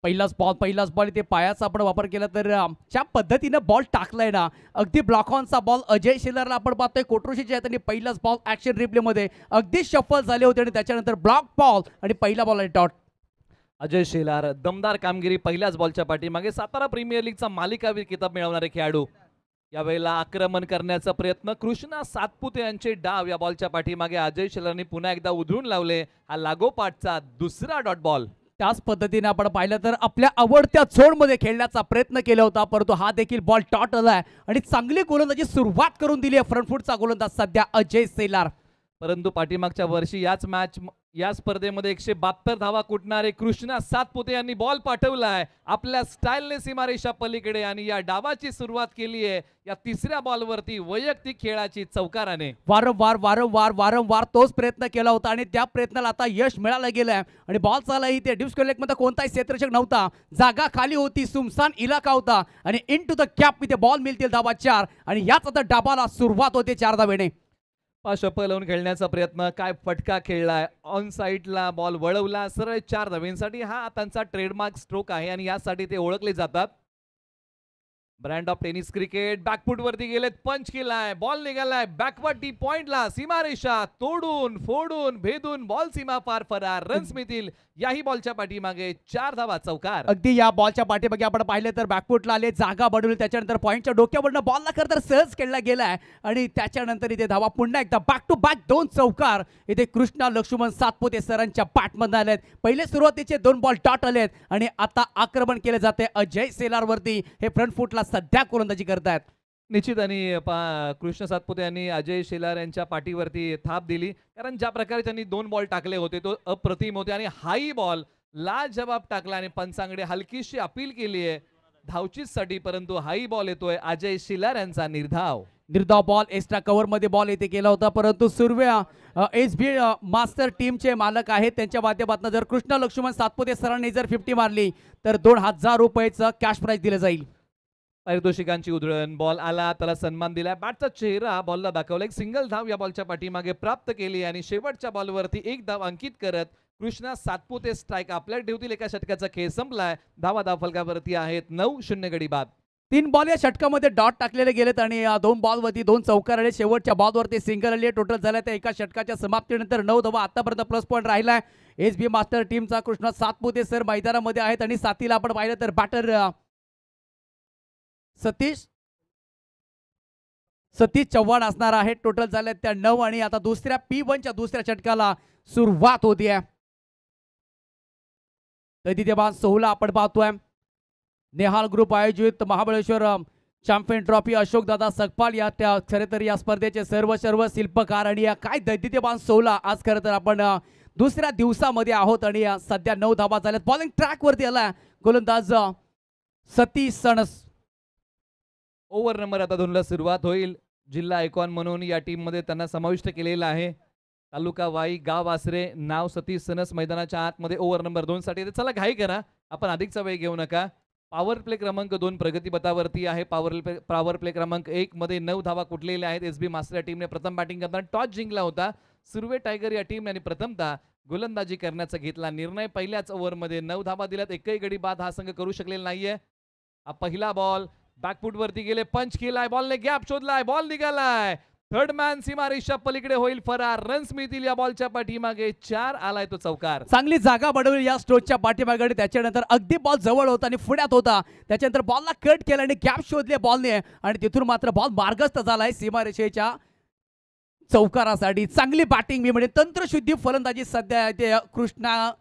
पहिलाच बॉल इथे पायाचा आपण वापर केला तर ज्या पद्धतीने बॉल टाकलाय ना, अगदी ब्लॉक ऑनचा बॉल अजय शिलरला आपण पाहतोय कोट्रोशीच्या आहे त्यांनी पहिलाच बॉल ऍक्शन रिप्लेमध्ये अगदी शफल झाले होते आणि त्याच्यानंतर ब्लॉक बॉल आणि पहिला बॉल आणि डॉट. अजय शेलार दमदार कामगिरी पहिल्याच बॉलच्या पाठीमागे. सातारा प्रीमियर लीगचा मालिकावीर किताब मिळवणारे खेळाडू. यावेळेला आक्रमण करण्याचा प्रयत्न कृष्णा सातपुते यांचे डाव या बॉलच्या पाठीमागे अजय शेलारने पुन्हा एकदा उधळून लावले. हा लागोपाठचा दुसरा डॉट बॉल. त्याच पद्धतीने आपण पाहिलं तर आपल्या आवडत्या झोनमध्ये खेळण्याचा प्रयत्न केला होता, परंतु हा देखील बॉल डॉट आलाय आणि चांगली गोलंदाजी सुरुवात करून दिली आहे फ्रंट फुटचा गोलंदाज सध्या अजय शेलार. परंतु पाठीमागच्या वर्षी या स्पर्धेमध्ये 172 धावा कुटणारे कृष्णा सातपुते यांनी बॉल पाठवलाय आपल्या स्टाईलने सीमारेषा पलीकडे आणि या डावाची सुरुवात केली आहे या तिसऱ्या बॉलवरती वैयक्तिक खेळाची चौकाराने. वारंवार तोच प्रयत्न केला होता आणि त्या प्रयत्नाला आता यश मिळालं गेलंय आणि बॉल चालला इथे डिस्क मध्ये कोणताही क्षेत्ररक्षक नव्हता, जागा खाली होती, सुमसान इलाका होता आणि इन टू द कॅप इथे बॉल मिळतील धावा 4 आणि याच आता डाबाला सुरुवात होते 4 धावेने. शपल लावून खेळण्याचा प्रयत्न, काय फटका खेळलाय, ऑन साइडला बॉल वळवला, सरळ 4 धावेंसाठी. हा त्यांचा ट्रेडमार्क स्ट्रोक आहे आणि यासाठी ते ओळखले जातात. Brand of tennis cricket. Back foot वरती गेलेत, पंच केलाय, बॉल निघालाय बॅकवर्ड डी पॉइंटला, सीमारेषा तोडून फोडून भेदून बॉल सीमा पार फरार. रन्स मिळतील याही बॉलच्या पाठीमागे 4 धावा चौकार. अगदी या बॉलच्या पाठीमागे आपण पाहिले तर बॅकफुटला आले, जागा बनवली, त्याच्यानंतर पॉइंटच्या डोक्यावरनं बॉलला खरं तर सहज खेळला गेलाय आणि त्याच्यानंतर इथे धावा पुन्हा एकदा बॅक टू बॅक 2 चौकार इथे कृष्णा लक्ष्मण सातपुते सरांच्या पाठमध्ये आलेत. पहिले सुरुवातीचे 2 बॉल डॉट आलेत आणि आता आक्रमण केले जाते अजय शेलार वरती. हे फ्रंट फुटला सध्या गोलंदाजी करतायत. निश्चित आणि कृष्ण सातपुते यांनी अजय शेलार यांच्या पाठीवरती थाप दिली, कारण ज्या प्रकारे त्यांनी 2 बॉल टाकले होते तो अप्रतिम होते आणि हाई बॉल लाजवाब टाकला आणि पंचांकडे हलकीशी अपील केली आहे धावचीसाठी, परंतु हाई बॉल येतोय अजय शेलार यांचा निर्धाव बॉल एक्स्ट्रा कव्हर मध्ये बॉल इथे केला होता, परंतु सुरव्या SB मास्टर टीमचे मालक आहेत त्यांच्या माध्यमातून जर कृष्णा लक्ष्मण सातपुते सरांनी जर 50 मारली तर 2000 रुपयाचं कॅश प्राइज दिलं जाईल. पारितोषिकांची उधळण, बॉल आला त्याला सन्मान दिला, बॅटचा चेहरा बॉलला दाखवला. एक सिंगल धाव या बॉलच्या पाठीमागे प्राप्त केली आणि शेवटच्या बॉलवरती 1 धाव अंकित करत कृष्णा सातपुते स्ट्राईक आपल्या ठेवतील. एका षटकाचा खेळ संपलाय. धावा फलकावरती आहेत 9-0 गडी बाद. 3 बॉल या षटकामध्ये डॉट टाकलेले गेलेत आणि 2 बॉलवरती 2 चौकार आले. शेवटच्या बॉलवरती सिंगल आले. टोटल झाल्या त्या एका षटकाच्या समाप्तीनंतर 9 धावा आतापर्यंत प्लस पॉईंट राहिलाय SB मास्टर टीमचा. कृष्णा सातपुते सर मैदानामध्ये आहेत आणि साथीला आपण पाहिलं तर बॅटर सतीश चव्हाण असणार आहे. टोटल झाल्यात त्या 9 आणि आता दुसऱ्या P1च्या दुसऱ्या षटकाला सुरुवात होतीये. दैदित्यमान 16 आपण पाहतोय. नेहाल ग्रुप आयोजित महाबळेश्वर चॅम्पियन ट्रॉफी अशोकदादा सकपाल या खरे तर या स्पर्धेचे सर्व शिल्पकार आणि या काय दैदित्यमान 16 आज खरं तर आपण दुसऱ्या दिवसामध्ये आहोत आणि सध्या 9 धावा झाल्यात. बॉलिंग ट्रॅक वरती आला गोलंदाज सतीश सणस. ओव्हर नंबर आता 2ला सुरुवात होईल. जिल्हा आयकॉन म्हणून या टीम मध्ये त्यांना समाविष्ट केलेला आहे. तालुका वाई, गाव आसरे, नाव सतीश सनस. मैदानाच्या आतमध्ये ओव्हर नंबर 2 साठी. चला घाई करा, आपण अधिकचा वेळ घेऊ नका. पॉवर प्ले क्रमांक 2 प्रगतीपथावरती आहे. पॉवर प्ले क्रमांक 1 मध्ये 9 धावा कुठलेल्या आहेत. SB मास्टर टीमने प्रथम बॅटिंग करताना टॉस जिंकला होता. सुर्वे टायगर या टीमने प्रथमतः गोलंदाजी करण्याचा घेतला निर्णय. पहिल्याच ओव्हरमध्ये 9 धावा दिल्यात. एकही गडी बाद हा संघ करू शकलेला नाहीये. हा पहिला बॉल बॅकफुट वरती गेले, पंच केलाय, बॉलने गॅप शोधलाय, बॉल निघालाय, थर्ड मॅन सीमारेषा पलीकडे होईल फरार. रन्स मिळतील या बॉलच्या पाठीमागे 4 आलाय तो चौकार. चांगली जागा बनवली या स्ट्रोकच्या पाठीमागे. त्याच्यानंतर अगदी बॉल जवळ होता आणि पुढ्यात होता. त्याच्यानंतर बॉलला कट केला आणि गॅप शोधले बॉलने आणि तिथून मात्र बॉल मार्गस्थ झालाय सीमारेषेच्या चौकारासाठी. चांगली बॅटिंग मी म्हणजे तंत्रशुद्धी फलंदाजी सध्या ते कृष्णा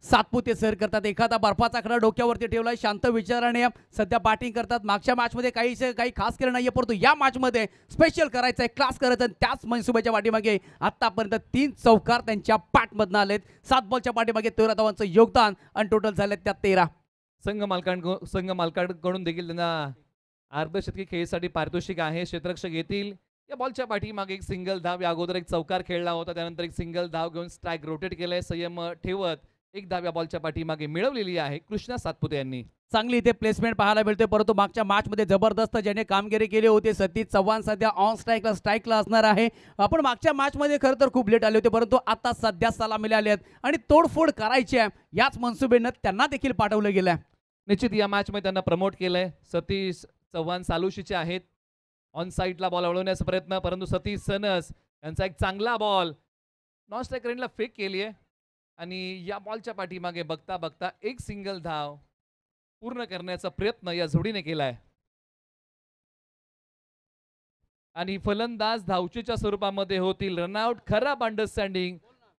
सातपुते सर करतात. एखादा बर्फाचा खडा डोक्यावरती ठेवलाय, शांत विचाराने सध्या बॅटिंग करतात. मागच्या मॅच मध्ये काही खास केलं नाहीये, परंतु या मॅच मध्ये स्पेशल करायचंय, क्लास करायचं आणि त्याच मनसुब्याच्या पाठीमागे आतापर्यंत 3 चौकार त्यांच्या पाठमधनं आलेत. 7 बॉलच्या पाठीमागे 13 धावांचं योगदान आणि टोटल झालेत त्या 13. संघ मालकांकडून देखील त्यांना अर्धशतकी खेळीसाठी पारितोषिक आहे. क्षेत्ररक्षक येतील. या बॉलच्या पाठीमागे एक सिंगल धाव, या अगोदर एक चौकार खेळला होता, त्यानंतर एक सिंगल धाव घेऊन स्ट्राईक रोटेट केलंय. संयम ठेवत 1 धाव या बॉलच्या पाठीमागे मिळवलेली आहे कृष्णा सातपुते यांनी. चांगली इथे प्लेसमेंट पाहायला मिळते, परंतु मागच्या मॅचमध्ये जबरदस्त ज्याने कामगिरी केली होती सतीश चव्हाण सध्या ऑन स्ट्राईकला असणार आहे. आपण मागच्या मॅचमध्ये खरं तर खूप लेट आले होते, परंतु आता सध्या सलामी आले आहेत आणि तोडफोड करायची आहे याच मनसुबेनं त्यांना देखील पाठवलं गेलं आहे. निश्चित या मॅच मध्ये त्यांना प्रमोट केलंय. सतीश चव्हाण सालुशीचे आहेत. ऑन साईडला बॉल वळवण्याचा प्रयत्न, परंतु सतीश सनस यांचा एक चांगला बॉल नॉन स्ट्राईक रेंजला फेक केली आहे आणि या बॉलच्या पाठीमागे बघता बघता एक सिंगल धाव पूर्ण करण्याचा प्रयत्न या जोडीने केलाय आणि फलंदाज धावचीच्या स्वरूपामध्ये होतील. रनआउट, खराब अंडरस्टँडिंग,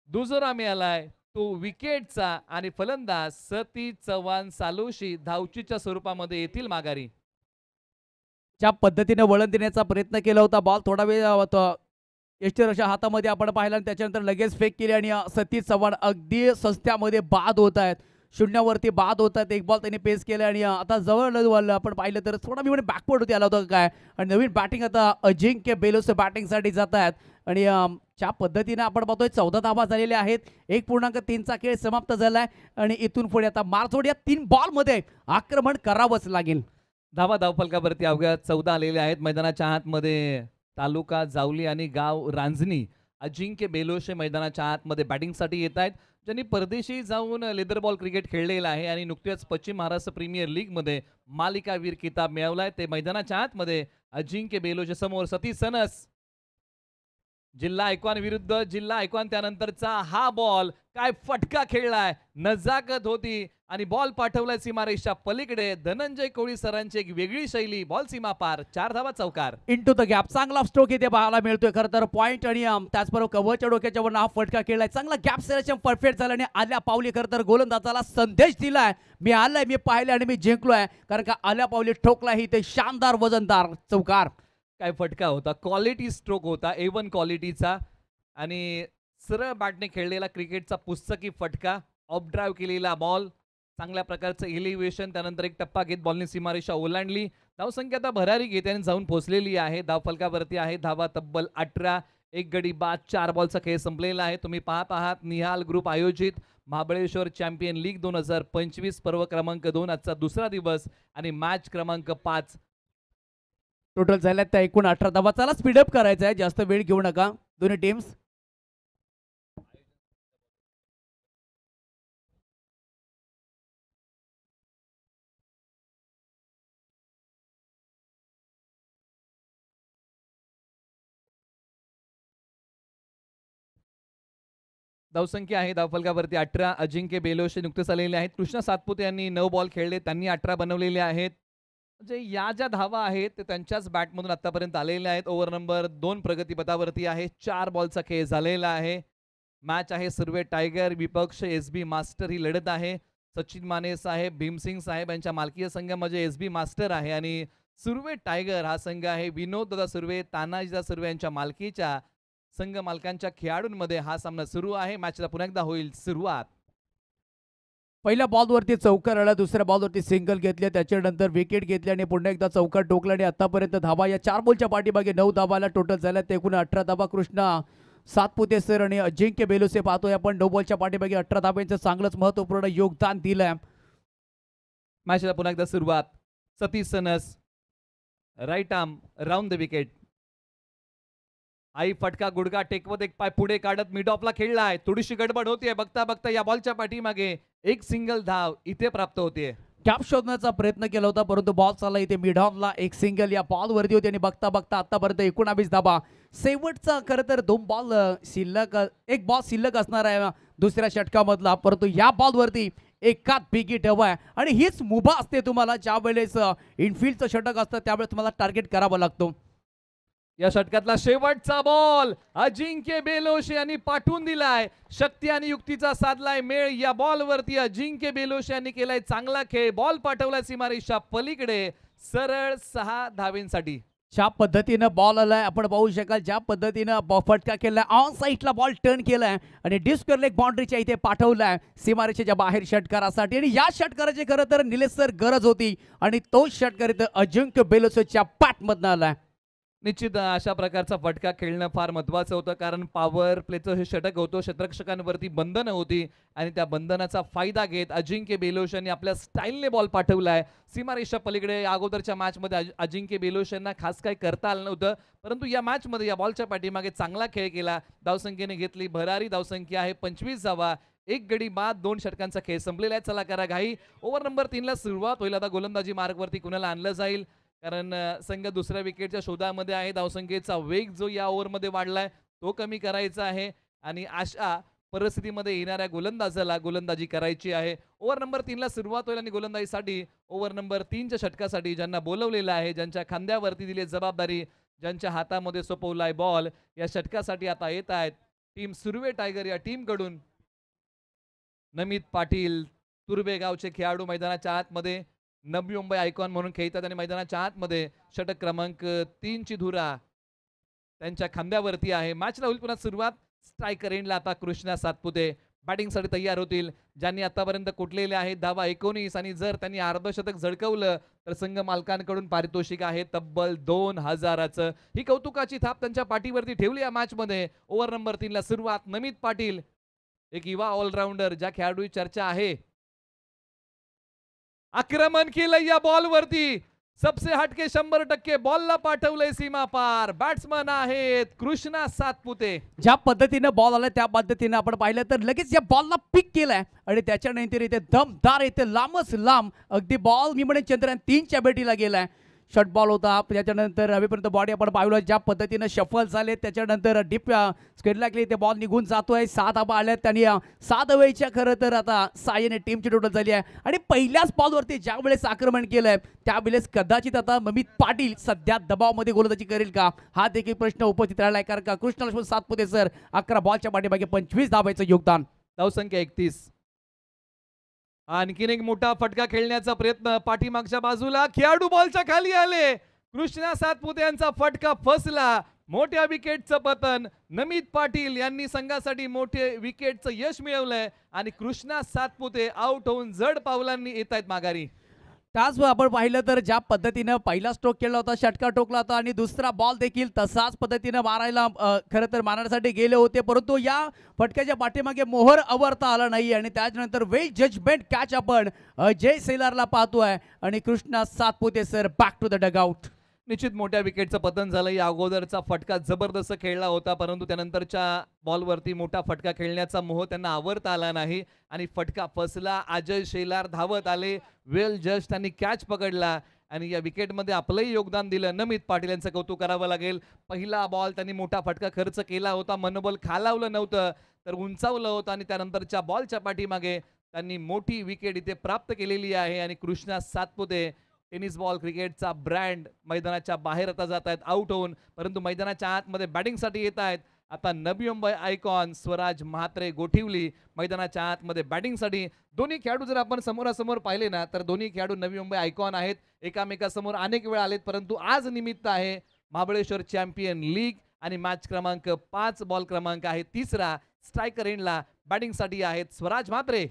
दुजोरा मिळालाय तो विकेटचा आणि फलंदाज सतीश चव्हाण सालुशी धावचीच्या स्वरूपामध्ये येतील माघारी. ज्या पद्धतीने वळण देण्याचा प्रयत्न केला होता, बॉल थोडा वेळ यष्टीरच्या हातामध्ये आपण पाहिला आणि त्याच्यानंतर लगेच फेक केली आणि सतीश चव्हाण अगदी सस्त्यामध्ये बाद होत आहेत, शून्यावरती बाद होत आहेत. एक बॉल त्यांनी पेस केला आणि आता जवळ आपण पाहिलं तर थोडा मी बॅकवर्ड होती आला होता काय, आणि नवीन बॅटिंग आता अजिंक्य बेलोसे बॅटिंगसाठी जात आहेत आणि ज्या पद्धतीने आपण पाहतोय 14 धावा झालेल्या आहेत. 1.3चा खेळ समाप्त झालाय आणि इथून पुढे आता मारझोड या 3 बॉलमध्ये आक्रमण करावंच लागेल. धावा धावफलकावरती अवघ्या 14 आलेले आहेत. मैदानाच्या आतमध्ये तालुका जावली आणि गाव रांजणी अजिंक्य बेलोशे मैदानाच्या आतमध्ये बॅटिंगसाठी येत आहेत, ज्यांनी परदेशी जाऊन लेदर बॉल क्रिकेट खेळलेला आहे आणि नुकत्याच पश्चिम महाराष्ट्र प्रीमियर लीग मध्ये मालिकावीर किताब मिळवलाय. ते मैदानाच्या आतमध्ये अजिंक्य बेलोशे समोर सतीश सनस. जिल्हा ऐकवान विरुद्ध जिल्हा ऐकवान, त्यानंतरचा हा बॉल काय फटका खेळलाय, नजाकत होती आणि बॉल पाठवलाय सीमारेषा पलीकडे. धनंजय कोळी सरांची एक वेगळी शैली, बॉल सीमा पार, 4 धावा चौकार. इंटू द गॅप, चांगला स्ट्रोक इथे पाहायला मिळतोय खरं तर. पॉइंट आणि त्याचबरोबर कव्हरच्या डोक्याच्या वरनं हा फटका खेळलाय. चांगला गॅप सिलेक्शन परफेक्ट झालं आणि आल्या पावली खरं तर गोलंदाजाला संदेश दिलाय, मी आलाय, मी पाहिलंय आणि मी जिंकलोय. कारण का आल्या पावली ठोकलाय ते शानदार वजनदार चौकार. काय फटका होता, क्वालिटी स्ट्रोक होता, A1 क्वालिटीचा आणि सरळ बॅटने खेळलेला क्रिकेटचा पुस्तकी फटका. ऑफ ड्राईव्ह केलेला बॉल, चांगल्या प्रकारचं इलिव्हेशन, त्यानंतर एक टप्पा घेत बॉलने सीमारेषा ओलांडली. धावसंख्या आता भरारी घेत्याने जाऊन पोहोचलेली आहे. धावफलकावरती आहे धावा तब्बल 18. 1 गडी बाद, 4 बॉलचा खेळ संपलेला आहे. तुम्ही पाहत आहात निहाल ग्रुप आयोजित महाबळेश्वर चॅम्पियन लीग 2025 पर्व क्रमांक 2, आजचा दुसरा दिवस आणि मॅच क्रमांक 5. टोटल झाल्यात त्या एकूण 18 धावा. चला स्पीडअप करायचा आहे, जास्त वेळ घेऊ नका दोन्ही टीम्स. धावसंख्या आहे धावफलकावरती 18. अजिंक्य बेलोशे नुकतेच आलेले आहेत. कृष्णा सातपुते यांनी 9 बॉल खेळले, त्यांनी 18 बनवलेले आहेत. म्हणजे या ज्या धावा आहेत ते त्यांच्याच बॅटमधून आतापर्यंत आलेल्या आहेत. ओव्हर नंबर 2 प्रगतीपथावरती आहे. 4 बॉलचा खेळ झालेला आहे. मॅच आहे सुर्वे टायगर विपक्ष SB मास्टर ही लढत आहे. सचिन माने साहेब, भीमसिंग साहेब यांच्या मालकीय संघ म्हणजे SB मास्टर आहे आणि सुर्वे टायगर हा संघ आहे विनोद दादा सुर्वे, तानाजीदा सुर्वे यांच्या मालकीच्या संघ मालकांच्या खेळाडूंमध्ये हा सामना सुरू आहे. मॅचला पुन्हा एकदा होईल सुरुवात. पहिल्या बॉलवरती चौकार आला, दुसऱ्या बॉलवरती सिंगल घेतले, त्याच्यानंतर विकेट घेतली आणि पुन्हा एकदा चौकार टोकला आणि आतापर्यंत धावा या 4 बॉलच्या पाठीमागे 9 धावाला टोटल झाल्या. ते एकूण 18 धावा कृष्णा सातपुते सर आणि अजिंक्य बेलोसे पाहतोय आपण 9 बॉलच्या पाठीमागे 18 धाब्यांचं चांगलंच महत्वपूर्ण योगदान दिलंय. मॅचला पुन्हा एकदा सुरुवात. Satish Sanas right arm round the wicket. आई फटका गुडगा टेकवत एक पाय पुढे काढत मिड ऑफला खेळलाय. थोडीशी गडबड होतीये, बघता बघता या बॉलच्या पाठीमागे एक सिंगल धाव इथे प्राप्त होतीये. गॅप शोधण्याचा प्रयत्न केला होता, परंतु बॉल चालला इथे मिड ऑनला. एक सिंगल या बॉलवरती होती आणि बघता बघता आतापर्यंत 19 धाबा. शेवटचा खरं तर 2 बॉल शिल्लक, एक बॉल शिल्लक असणार आहे दुसऱ्या षटकामधला, परंतु या बॉलवरती एकात बिगी हवा आहे आणि हीच मुभा असते तुम्हाला ज्या वेळेस इनफिल्डचं षटक असतं त्यावेळेस तुम्हाला टार्गेट करावं लागतो. या षटकातला शेवटचा बॉल अजिंक्य बेलोशे यांनी पाठवून दिलाय. शक्ती आणि युक्तीचा साधलाय मेळ. या बॉलवरती अजिंक्य बेलोशे यांनी केलाय चांगला खेळ. बॉल पाठवलाय सीमारेषा पलीकडे सरळ 6 धावेंसाठी. ज्या पद्धतीनं बॉल आलाय आपण पाहू शकाल, ज्या पद्धतीनं फटका केलाय, ऑन साईडला बॉल टर्न केलाय आणि डिस्कर लेग बाउंड्रीच्या इथे पाठवलाय सीमारेषेच्या बाहेर षटकारासाठी. आणि या षटकाराची खरं तर निलेश सर गरज होती आणि तो षटकार इथं अजिंक्य बेलोसेच्या पॅटमधनं आलाय. निश्चित अशा प्रकारचा फटका खेळणं फार महत्त्वाचं होतं, कारण पॉवर प्लेचं हे षटक होतं. क्षेत्ररक्षकांवरती बंधनं होती आणि त्या बंधनाचा फायदा घेत अजिंक्य बेलोश आपल्या स्टाईलने बॉल पाठवलाय सीमारेषा पलीकडे. अगोदरच्या मॅचमध्ये अजिंक्य बेलोश यांना खास काही करता आलं नव्हतं, परंतु या मॅचमध्ये या बॉलच्या पाठीमागे चांगला खेळ केला. धावसंख्येने घेतली भरारी धावसंख्या आहे 25 धावा, 1 गडी बाद 2 षटकांचा खेळ संपलेला आहे. चला करा घाई. ओव्हर नंबर 3 ला सुरुवात होईल. आता गोलंदाजी मार्गवरती कुणाला आणलं जाईल, कारण संघ दुसऱ्या विकेटच्या शोधामध्ये आहे. धावसंख्येचा वेग जो या ओव्हरमध्ये वाढलाय तो कमी करायचा आहे आणि अशा परिस्थितीमध्ये येणाऱ्या गोलंदाजाला गोलंदाजी करायची आहे. ओव्हर नंबर 3 ला सुरुवात होईल आणि गोलंदाजीसाठी ओव्हर नंबर 3च्या षटकासाठी ज्यांना बोलवलेलं आहे, ज्यांच्या खांद्यावरती दिली जबाबदारी, ज्यांच्या हातामध्ये सोपवलाय बॉल, या षटकासाठी आता येत आहेत टीम सुर्वे टायगर या टीमकडून नमित पाटील. तुर्बे गावचे खेळाडू मैदानाच्या आतमध्ये नवी मुंबई आयकॉन म्हणून खेळतात आणि मैदानाच्या आतमध्ये षटक क्रमांक 3 ची धुरा त्यांच्या खांद्यावरती आहे. मॅचला होईल पुन्हा सुरुवात. स्ट्रायकर एंडला आता कृष्णा सातपुते बॅटिंगसाठी तयार होतील, ज्यांनी आतापर्यंत कुठलेले आहेत धावा 19 आणि जर त्यांनी अर्धशतक झळकवलं तर संघ मालकांकडून पारितोषिक आहे तब्बल 2000चं. ही कौतुकाची थाप त्यांच्या पाठीवरती ठेवली या मॅचमध्ये. ओव्हर नंबर 3 ला सुरुवात. नमित पाटील एक युवा ऑलराऊंडर, ज्या खेळाडूची चर्चा आहे. आक्रमण केलं या बॉलवरती, सबसे हटके 100% बॉलला पाठवलंय सीमा पार. बॅट्समन आहेत कृष्णा सातपुते. ज्या पद्धतीनं बॉल आला त्या पद्धतीनं आपण पाहिलं तर लगेच या बॉलला पिक केलाय आणि त्याच्यानंतर इथे दमदार इथे लांबच लांब अगदी बॉल मी म्हणेन चंद्रयान 3च्या भेटीला गेलाय. शॉर्ट बॉल होता, त्याच्यानंतर हवेपर्यंत बॉडी आपण पाहिलं ज्या पद्धतीनं शफल झाले, त्याच्यानंतर डीप स्केड लागली, ते बॉल निघून जातोय. 6 धावा आल्यात त्यांनी 6 धावेच्या खरं तर आता 6 टीमची टोटल झाली आहे आणि पहिल्याच बॉलवरती ज्या वेळेस आक्रमण केलंय त्यावेळेस कदाचित आता नमित पाटील सध्या दबावामध्ये गोलंदाजी करेल का, हा देखील प्रश्न उपस्थित राहिलाय. कारण का कृष्ण लक्ष्मण सातपुते सर 11 बॉलच्या पाठीमागे 25 धावांचं योगदान. धावसंख्या 31. आणखीन एक मोठा फटका खेळण्याचा प्रयत्न पाठीमागच्या बाजूला, खेळाडू बॉलच्या खाली आले. कृष्णा सातपुते यांचा फटका फसला. मोठ्या विकेटचं पतन. नमित पाटील यांनी संघासाठी मोठे विकेटचं यश मिळवलंय आणि कृष्णा सातपुते आउट होऊन जड पावलांनी येत आहेत माघारी. त्याच आपण पाहिलं तर ज्या पद्धतीनं पहिला स्ट्रोक केला होता, षटका टोकला होता आणि दुसरा बॉल देखील तसाच पद्धतीनं मारायला खरं तर मारण्यासाठी गेले होते, परंतु या फटक्याच्या पाठीमागे मोहर आवरता आला नाही आणि त्याच्यानंतर वेल जजमेंट कॅच आपण जय सेलारला पाहतोय आणि Krishna Satpute sir back to the dugout. निश्चित मोठ्या विकेटचं पतन झालं. या अगोदरचा फटका जबरदस्त खेळला होता, परंतु त्यानंतरच्या बॉलवरती मोठा फटका खेळण्याचा मोह त्यांना आवरता आला नाही आणि फटका फसला. अजय शेलार धावत आले, वेल जस्ट त्यांनी कॅच पकडला आणि या विकेटमध्ये आपलंही योगदान दिलं. नमित पाटील यांचं कौतुक करावं लागेल. पहिला बॉल त्यांनी मोठा फटका खर्च केला होता, मनोबल खालावलं नव्हतं तर उंचावलं होतं आणि त्यानंतरच्या बॉलच्या पाठीमागे त्यांनी मोठी विकेट इथे प्राप्त केलेली आहे आणि कृष्णा सातपुते टेनिस बॉल क्रिकेटचा ब्रँड मैदानाच्या बाहेर आता जात आहेत आउट होऊन, परंतु मैदानाच्या आतमध्ये बॅटिंगसाठी येत आहेत. आता नवी मुंबई आयकॉन स्वराज म्हात्रे गोठिवली मैदानाच्या आतमध्ये बॅटिंगसाठी. दोन्ही खेळाडू जर आपण समोरासमोर पाहिले ना तर दोन्ही खेळाडू नवी मुंबई आयकॉन आहेत. एकामेकासमोर अनेक वेळा आलेत, परंतु आज निमित्त आहे महाबळेश्वर चॅम्पियन लीग आणि मॅच क्रमांक 5 बॉल क्रमांक आहे 3रा. स्ट्रायकर एंडला बॅटिंगसाठी आहेत स्वराज म्हात्रे.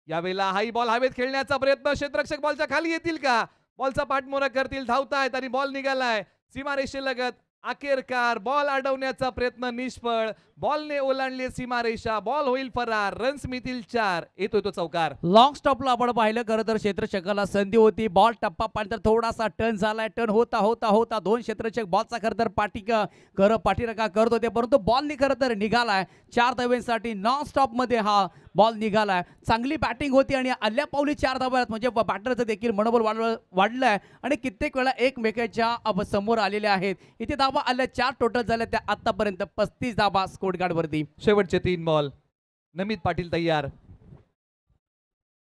यावेळेला हाई बॉल हवेत खेळण्याचा प्रयत्न, क्षेत्ररक्षक बॉलच्या खाली येतील का, बॉलचा पाठमोरा करतील, धावतायत आणि बॉल निघालाय सीमारेषेलगत. अखेरकार बॉल अडवण्याचा प्रयत्न निष्फळ. बॉलने ओलांडली सीमारेषा, बॉल होईल फरार, रन्स मिळतील 4. येतोय तो चौकार. लॉंग स्टॉपला आपण पाहिलं खरं तर क्षेत्ररक्षकाला संधी होती, बॉल टप्पा पाण्यानंतर थोडासा टर्न झालाय. टर्न होता होता होता 2 क्षेत्ररक्षक बॉलचा खरं तर पाठीराखा करत होते, परंतु बॉल खरं तर निघालाय 4 धावांसाठी. नॉन स्टॉप मध्ये हा बॉल निघालाय. चांगली बॅटिंग होती आणि आल्या पावली 4 धावा म्हणजे बॅटरचं देखील मनोबल वाढलंय आणि कित्येक वेळा एकमेकाच्या समोर आलेले आहेत. इथे धावा आल्या 4 टोटल झाल्या, त्या आतापर्यंत 35 धावा स्कोर कार्ड वरती. शेवटचे 3 बॉल. नमित पाटील तयार.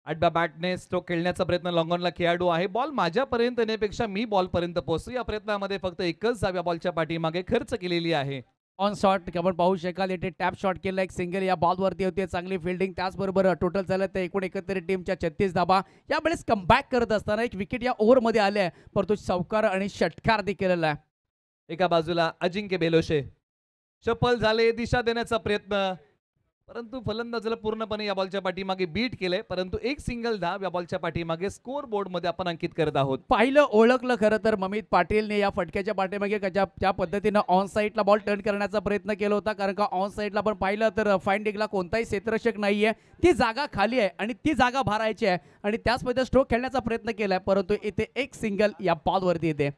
आडव्या बॅटने स्ट्रोक खेळण्याचा प्रयत्न. लॉंगॉनला खेळाडू आहे. बॉल माझ्यापर्यंत येण्यापेक्षा मी बॉल पर्यंत पोहोचतो या प्रयत्नामध्ये फक्त एकच धाव्या बॉलच्या पाठीमागे खर्च केलेली आहे. ऑन शॉट आपण पाहू शकाल, इथे टॅप शॉट केला, एक सिंगल या बॉलवरती होती. चांगली फिल्डिंग, त्याचबरोबर टोटल झालं तर एकूण एकत्रित टीमच्या 36 धावा. यावेळेस कमबॅक करत असताना एक विकेट या ओव्हरमध्ये आल्या, परंतु चौकार आणि षटकार देखील आहे. एका बाजूला अजिंक्य बेलोशे शफल झाले, दिशा देण्याचा प्रयत्न. परंतु फलंदाजाला पूर्णपणे या बॉलच्या पाठीमागे बीट केले, परंतु एक सिंगल धाव या बॉलच्या पाठीमागे स्कोर बोर्ड मध्ये आपण अंकित करत आहोत. पाहिलं ओळखलं खरं तर ममित पाटीलने या फटक्याच्या पाठीमागे ज्या पद्धतीनं ऑन साईडला बॉल टर्न करण्याचा प्रयत्न केला होता, कारण का ऑन साईडला आपण पाहिलं तर फाईंडिंगला कोणताही क्षेत्ररक्षक नाहीये, ती जागा खाली आहे आणि ती जागा भरायची आहे आणि त्याच पद्धतीने स्ट्रोक खेळण्याचा प्रयत्न केलाय, परंतु इथे एक सिंगल या बॉलवरती येते.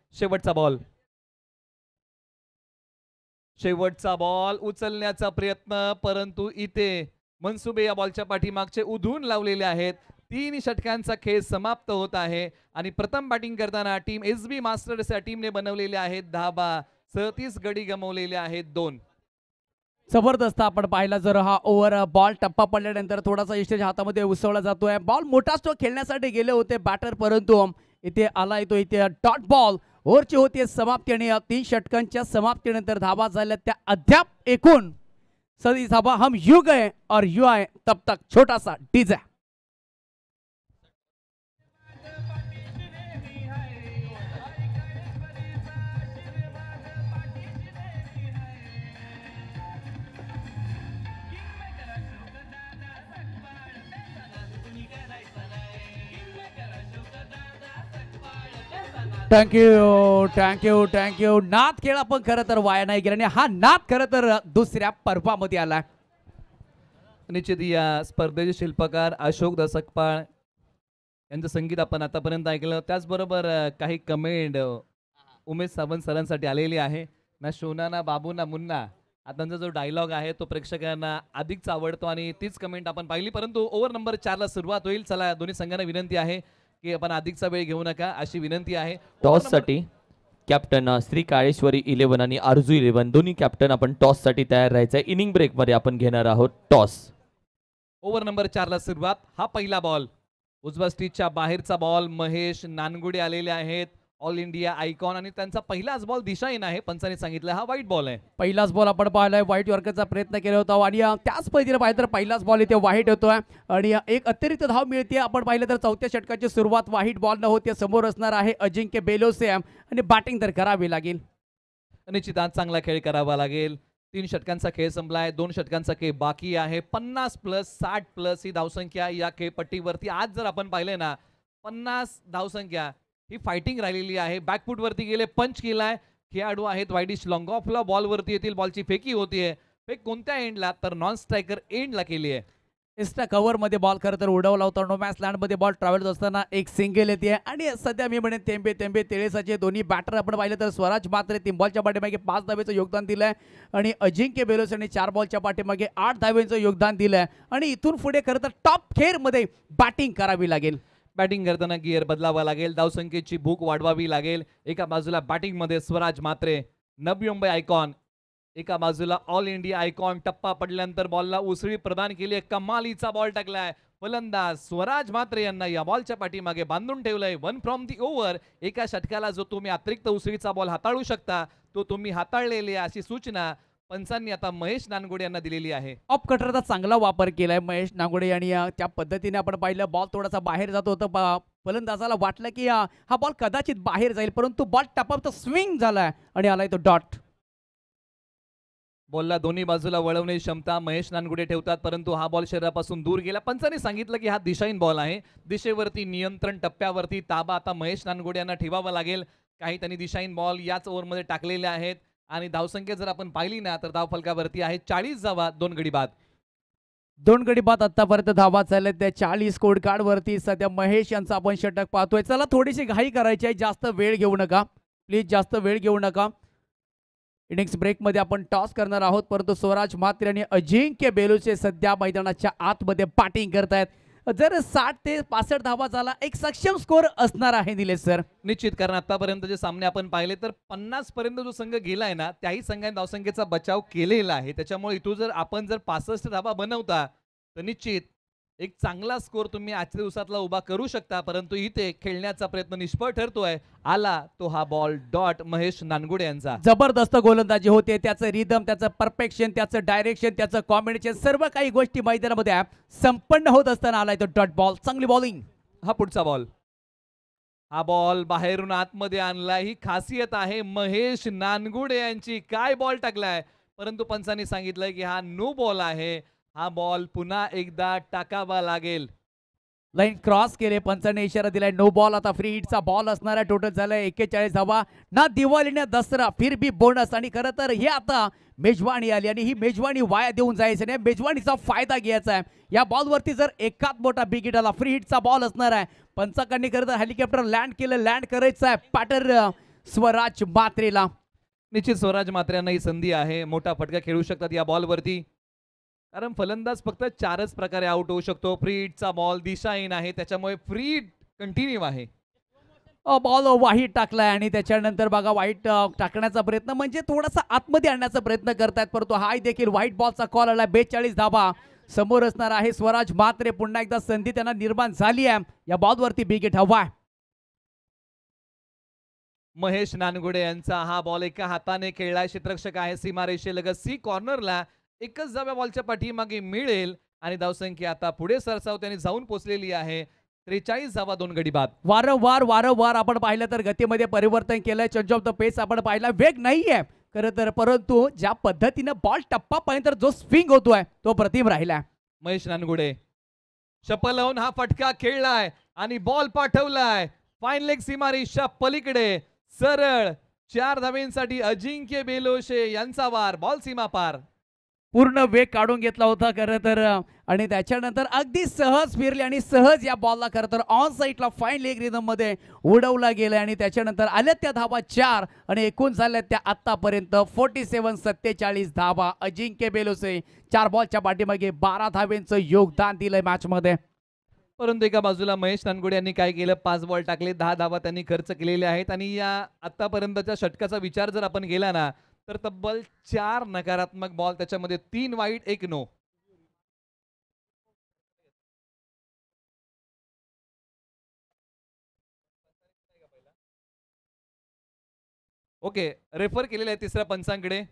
शेवटचा बॉल उचलण्याचा प्रयत्न, परंतु इथे मनसुबे या बॉलच्या पाठीमागचे उधून लावलेले आहेत. 3 षटकांचा खेळ समाप्त होत आहे आणि प्रथम बॅटिंग करताना टीम SB मास्टर्स या टीमने बनवलेले आहेत धाबा, 37 गडी गमावलेले आहेत 2. जबरदस्त आपण पाहिला जर हा ओव्हर बॉल टप्पा पडल्यानंतर थोडासा यशच्या हातामध्ये उसवला जातोय. बॉल मोठा स्ट्रोक खेळण्यासाठी गेले होते बॅटर, परंतु इथे आला येतो इथे डॉट बॉल. ओव्हरची होती समाप्ती आणि 3 षटकांच्या समाप्तीनंतर धाबा झाल्या त्या अद्याप एकूण 37 धाबा. हम यू गए और यू आए तब तक छोटा सा डीजे. थँक्यू. नाद खेळ आपण खरं तर वाया नाही गेला आणि हा नाद खरं तर दुसऱ्या पर्वामध्ये आला. निश्चित या स्पर्धेचे शिल्पकार अशोक दसकपाळ यांचं संगीत आपण आतापर्यंत ऐकलं. त्याचबरोबर काही कमेंट उमेश सावंत सरांसाठी आलेली आहे. ना शोना ना बाबू ना मुन्ना, हा त्यांचा जो डायलॉग आहे तो प्रेक्षकांना अधिकच आवडतो आणि तीच कमेंट आपण पाहिली. परंतु ओव्हर नंबर 4 ला सुरुवात होईल. चला दोन्ही संघांना विनंती आहे की आपण अधिकचा वेळ घेऊ नका अशी विनंती आहे. टॉस साठी कॅप्टन श्री काळेश्वरी 11 आणि आरजू 11 दोन्ही कॅप्टन आपण टॉस साठी तयार राहायचं. इनिंग ब्रेक मध्ये आपण घेणार आहोत टॉस. ओव्हर नंबर 4 ला सुरुवात. हा पहिला बॉल उजव्या स्टिचच्या बाहेरचा बॉल. महेश नानगुडे आलेले आहेत, ऑल इंडिया आयकॉन, आणि त्यांचा पहिलाच बॉल दिशाहीन आहे. पंचाने सांगितलं हा वाईट बॉल आहे. पहिलाच बॉल आपण पाहिलाय, वाईट यॉर्करचा प्रयत्न केला होता आणि त्याच पद्धतीने पाहिलं तर पहिलाच बॉल इथे वाईट होतोय आणि एक अतिरिक्त धाव मिळते. आपण पाहिलं तर 4थ्या षटकाची सुरुवात वाईट बॉल न होते. समोर असणार आहे अजिंक्य बेलोसे आणि बॅटिंग तर करावी लागेल. निश्चित आज चांगला खेळ करावा लागेल. 3 षटकांचा खेळ संपलाय, 2 षटकांचा खेळ बाकी आहे. 50+, 60+ ही धावसंख्या या खेळपट्टीवरती आज जर आपण पाहिले ना, 50 धावसंख्या ही फायटिंग राहिलेली आहे. बॅकफूट वरती गेले, पंच केलाय, खेळाडू आहेत वाईडिश लॉंग ऑफला, बॉल वरती येतील, बॉलची फेकी होतीये. फेक कोणत्या एंडला, तर नॉन स्ट्रायकर एंडला केली आहे. एक्स्ट्रा कव्हर मध्ये बॉल खरं तर उडवला होता. नो मॅच लँड मध्ये बॉल ट्रॅव्हल असताना एक सिंगल येते आणि सध्या मी म्हणेन तेंबे तेंबे तेळेसाचे दोन्ही बॅटर आपण पाहिलं तर स्वराज मात्र 3 बॉलच्या पाठीमागे 5 धावेचं योगदान दिलंय आणि अजिंक्य बेलोस यांनी 4 बॉलच्या पाठीमागे 8 धावेचं योगदान दिलंय आणि इथून पुढे खरं तर टॉप खेर मध्ये बॅटिंग करावी लागेल. बॅटिंग करताना गिअर बदलावा लागेल, धावसंख्येची भूक वाढवावी लागेल. एका बाजूला बॅटिंग मध्ये स्वराज मात्रे, नवी मुंबई आयकॉन, एका बाजूला ऑल इंडिया आयकॉन. टप्पा पडल्यानंतर बॉलला उसळी प्रदान केली, कमालीचा बॉल टाकलाय. फलंदाज स्वराज मात्रे यांना या बॉलच्या पाठीमागे बांधून ठेवलंय. 1 फ्रॉम दी ओव्हर. एका षटकाला जो तुम्ही अतिरिक्त उसळीचा बॉल हाताळू शकता तो तुम्ही हाताळलेली अशी सूचना पंचांनी आता महेश नानगुडे यांना दिलेली आहे. ऑफ कटरचा चांगला वापर केलाय महेश नानगुडे यांनी. त्या पद्धतीने आपण पाहिलं बॉल थोडासा बाहेर जात होता. फलंदाजाला वाटलं की हा बॉल कदाचित बाहेर जाईल, परंतु बॉल टपाप स्विंग झालाय आणि आलाय तो डॉट. बॉलला दोन्ही बाजूला वळवण्याची क्षमता महेश नानगुडे ठेवतात, परंतु हा बॉल शरीरापासून दूर गेला. पंचांनी सांगितलं की हा दिशाहीन बॉल आहे. दिशेवरती नियंत्रण, टप्प्यावरती ताबा आता महेश नानगुडे यांना ठेवावा लागेल. काही त्यांनी दिशाहीन बॉल याच ओव्हरमध्ये टाकलेले आहेत आणि धावसंख्या जर आपण पाहिली ना तर धाव फलकावरती आहे 40 धावा, 2 गडी बाद. 2 गडी बाद आतापर्यंत धावा झाल्या त्या 40 स्कोर कार्ड वरती. सध्या महेश यांचा आपण षटक पाहतोय. चला थोडीशी घाई करायची आहे, जास्त वेळ घेऊ नका प्लीज, जास्त वेळ घेऊ नका. इनिंग्स ब्रेक मध्ये आपण टॉस करणार आहोत, परंतु स्वराज मात्रे आणि अजिंक्य बेलोसे सध्या मैदानाच्या आतमध्ये बॅटिंग करतायत. जर 60 ते 65 धावा झाला एक सक्षम स्कोर असणार आहे निलेश सर. निश्चित, कारण आतापर्यंत जे सामने आपण पाहिले तर 50 पर्यंत जो संघ गेलाय ना त्याही संघाने धावसंख्येचा बचाव केलेला आहे. त्याच्यामुळे इथून जर आपण 65 धावा बनवता तर निश्चित एक चांगला स्कोर तुम्ही आजच्या दिवसातला उभा करू शकता. परंतु इथे खेळण्याचा प्रयत्न निष्फळ ठरतोय. आला तो हा बॉल डॉट महेश नानगुडे यांचा. जबरदस्त गोलंदाजी होते, त्याचं रिदम, त्याचं परफेक्शन, त्याचं डायरेक्शन, त्याचं कॉम्बिनेशन, सर्व काही गोष्टी मैदानामध्ये संपन्न होत असताना आलाय तो डॉट बॉल. चांगली बॉलिंग. हा पुढचा बॉल, हा बॉल बाहेरून आतमध्ये आणला. ही खासियत आहे महेश नानगुडे यांची. काय बॉल टाकलाय, परंतु पंचांनी सांगितलंय की हा नो बॉल आहे. हा बॉल पुन्हा एकदा टाकावा लागेल. लाईन क्रॉस केले, पंचाने इशारा दिलाय नो बॉल. आता फ्री हिटचा बॉल असणार आहे. टोटल झालाय 41 धावा. ना दिवाळी ना दसरा फिर बी बोनस. आणि खरं तर हे आता मेजवानी आली आणि ही मेजवानी वाया देऊन जायचं नाही, मेजवानीचा फायदा घ्यायचा आहे. या बॉलवरती जर एकात मोठा बिग हिट आला, फ्री हिटचा बॉल असणार आहे. पंचांनी खरं तर हेलिकॉप्टर लँड केलं, लँड करायचं आहे पॅटर स्वराज मात्रेला. निश्चित स्वराज मात्र्यांना ही संधी आहे, मोठा फटका खेळू शकतात या बॉलवरती, कारण फलंदाज फक्त 4च प्रकारे आउट होऊ शकतो. फ्री हिटचा बॉल दिशाहीन आहे, त्याच्यामुळे फ्री हिट कंटिन्यू आहे. बॉल वाईट टाकलाय आणि त्याच्यानंतर बघा वाईट टाकण्याचा प्रयत्न म्हणजे थोडासा आतमध्ये आणण्याचा प्रयत्न करतायत, परंतु हाय देखील व्हाईट बॉलचा कॉल आला. 42 धावा समोर असणार आहे स्वराज मात्रे. पुन्हा एकदा संधी त्यांना निर्माण झाली आहे. या बॉलवरती बिग हिट हवा आहे. महेश नानगुडे यांचा हा बॉल एका हाताने खेळलाय. क्षेत्ररक्षक आहे सीमारेषेलगत सी कॉर्नरला. एकच धावा बॉलच्या पाठीमागे मिळेल आणि धावसंख्या आता पुढे सरसावत्याने जाऊन पोहोचलेली आहे. 43 धावा 2 गडी बाद. वारंवार आपण पाहिलं तर गतीमध्ये परिवर्तन केलंय. चेंज ऑफ द पेस आपण पाहिला, वेग नाहीये खरं तर, परंतु ज्या पद्धतीनं बॉल टप्पापर्यंत जो स्विंग होतोय तो प्रतिम राहिला. महेश नानगुडे चप्पल लावून हा फटका खेळलाय आणि बॉल पाठवलाय फाईन लेग सीमारेषा पलीकडे. सरळ 4 धावेंसाठी अजिंक्य बेलोशे यांचा वार. बॉल सीमा पार. पूर्ण वेग काढून घेतला होता खरं तर आणि त्याच्यानंतर अगदी सहज फिरले आणि सहज या बॉलला खरं तर ऑन साईडला फाईन लेग रिदम मध्ये उडवला गेला आणि त्याच्यानंतर आल्या त्या धावा 4 आणि एकूण झाल्या त्या आतापर्यंत 47-47 धावा. अजिंक्य बेलोसे 4 बॉलच्या पाठीमागे 12 धावेंचं योगदान दिलंय मॅच मध्ये. परंतु एका बाजूला महेश नानगुडे यांनी काय केलं, 5 बॉल टाकले, 10 धावा त्यांनी खर्च केलेले आहेत. आणि या आतापर्यंतच्या षटकाचा विचार जर आपण केला ना तर तब्बल 4 नकारात्मक बॉल, त्याच्यामध्ये 3 वाईट 1 नो. ओके, रेफर केलेला आहे तिसऱ्या पंचांकडे.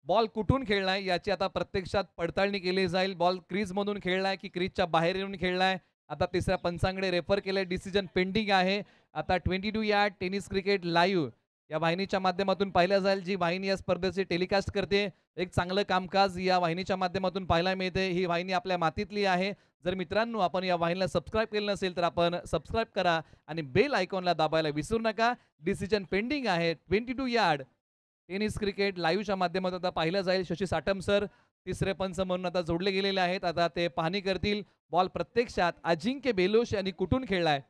बॉल कुठून खेळलाय याची आता प्रत्यक्षात पडताळणी केली जाईल. बॉल क्रीज मधून खेळलाय की क्रीजच्या बाहेर येऊन खेळलाय, आता तिसऱ्या पंचांकडे रेफर केलंय. डिसिजन पेंडिंग आहे. आता 22 यार्ड टेनिस क्रिकेट लाईव्ह या वाहिनीच्या माध्यमातून पाहिल्या जाईल, जी वाहिनी या स्पर्धेचे टेलिकास्ट करते. एक चांगलं कामकाज या वाहिनीच्या माध्यमातून पाहायला मिळते. ही वाहिनी आपल्या मातीतली आहे. जर मित्रांनो आपण या वाहिनीला सबस्क्राईब केलं नसेल तर आपण सबस्क्राईब करा आणि बेल आयकॉनला दाबायला विसरू नका. डिसिजन पेंडिंग आहे. 22 यार्ड टेनिस क्रिकेट लाईव्हच्या माध्यमातून आता पाहिलं जाईल. शशी साटम सर तिसरे पंच म्हणून आता जोडले गेलेले आहेत. आता ते पाहणी करतील. बॉल प्रत्यक्षात अजिंक्य बेलोश यांनी कुठून खेळलाय.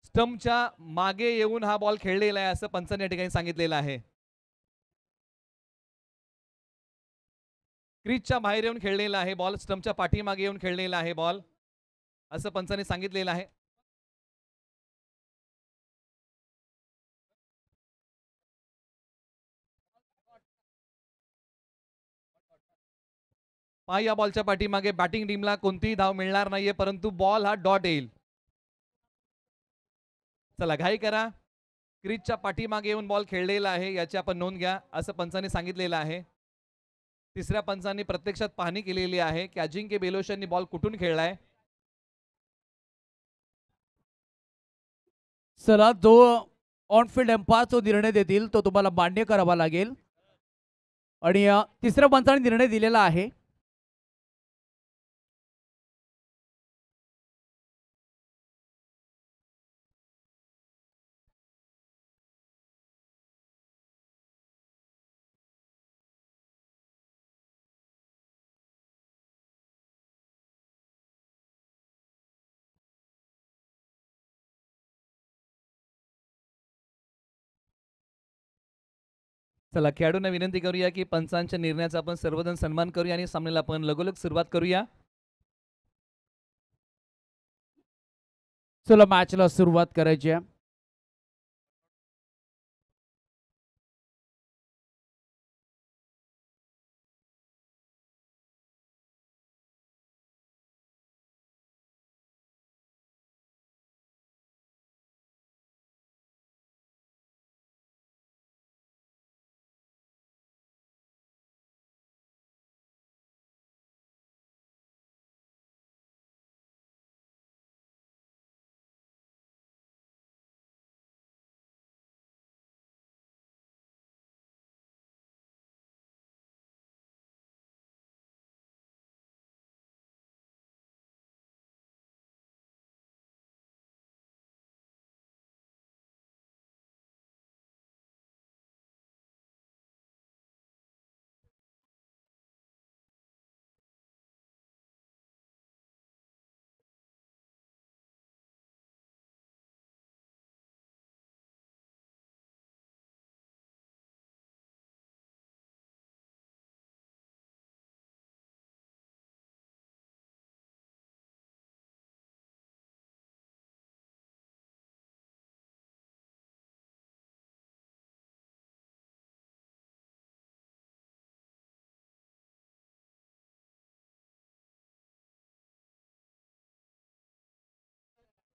स्टंपच्या मागे येऊन हा बॉल खेळलेला आहे असं पंचांनी या ठिकाणी सांगितलेलं आहे. क्रीजच्या बाहेर येऊन खेळलेला आहे बॉल, स्टंपच्या पाठीमागे येऊन खेळलेला आहे बॉल असं पंचांनी सांगितलेलं आहे. या बॉलच्या पाठीमागे बॅटिंग टीमला कोणतीही धाव मिळणार नाहीये, परंतु बॉल हा डॉट येईल. चला घाई करा. क्रीजच्या पाठीमागे येऊन बॉल खेळलेला आहे याची आपण नोंद घ्या असं पंचांनी सांगितलेलं आहे. तिसऱ्या पंचांनी प्रत्यक्षात पाहणी केलेली आहे की अजिंक्य बेलोश यांनी बॉल कुठून खेळलाय. चला जो ऑन फील्ड एम्पायर जो निर्णय देतील तो तुम्हाला मान्य करावा लागेल आणि तिसऱ्या पंचाने निर्णय दिलेला आहे. चला खेळाडूंना विनंती करूया की पंचांच्या निर्णयाचा आपण सर्वजण सन्मान करूया आणि सामन्याला आपण लगोलग सुरुवात करूया. चला मॅचला सुरुवात करायची आहे.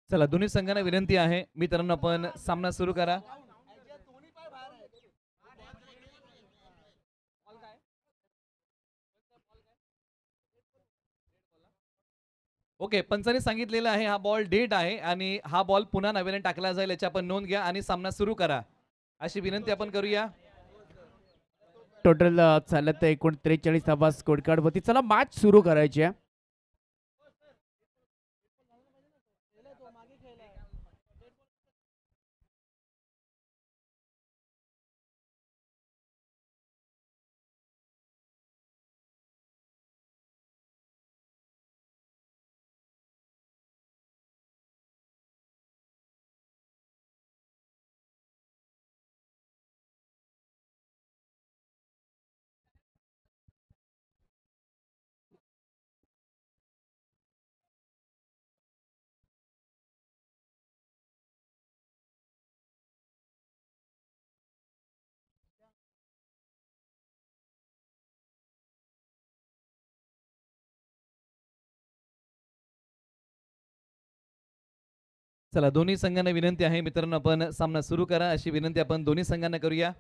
चला दोन्ही संघांना विनंती आहे मित्रांनो आपण सामना सुरू करा. ओके, पंचांनी सांगितलेलं आहे हा बॉल डेट आहे आणि हा बॉल पुन्हा नव्याने टाकला जाईल याची आपण नोंद घ्या आणि सामना सुरू करा अशी विनंती आपण करूया. टोटल चालत आहे एकूण 43 धावा स्कोर कार्ड वरती. चला मॅच सुरू करायची आहे. चला दोन्ही संघांना विनंती आहे मित्रांनो आपण सामना सुरू करा अशी विनंती आपण दोन्ही संघांना करूया.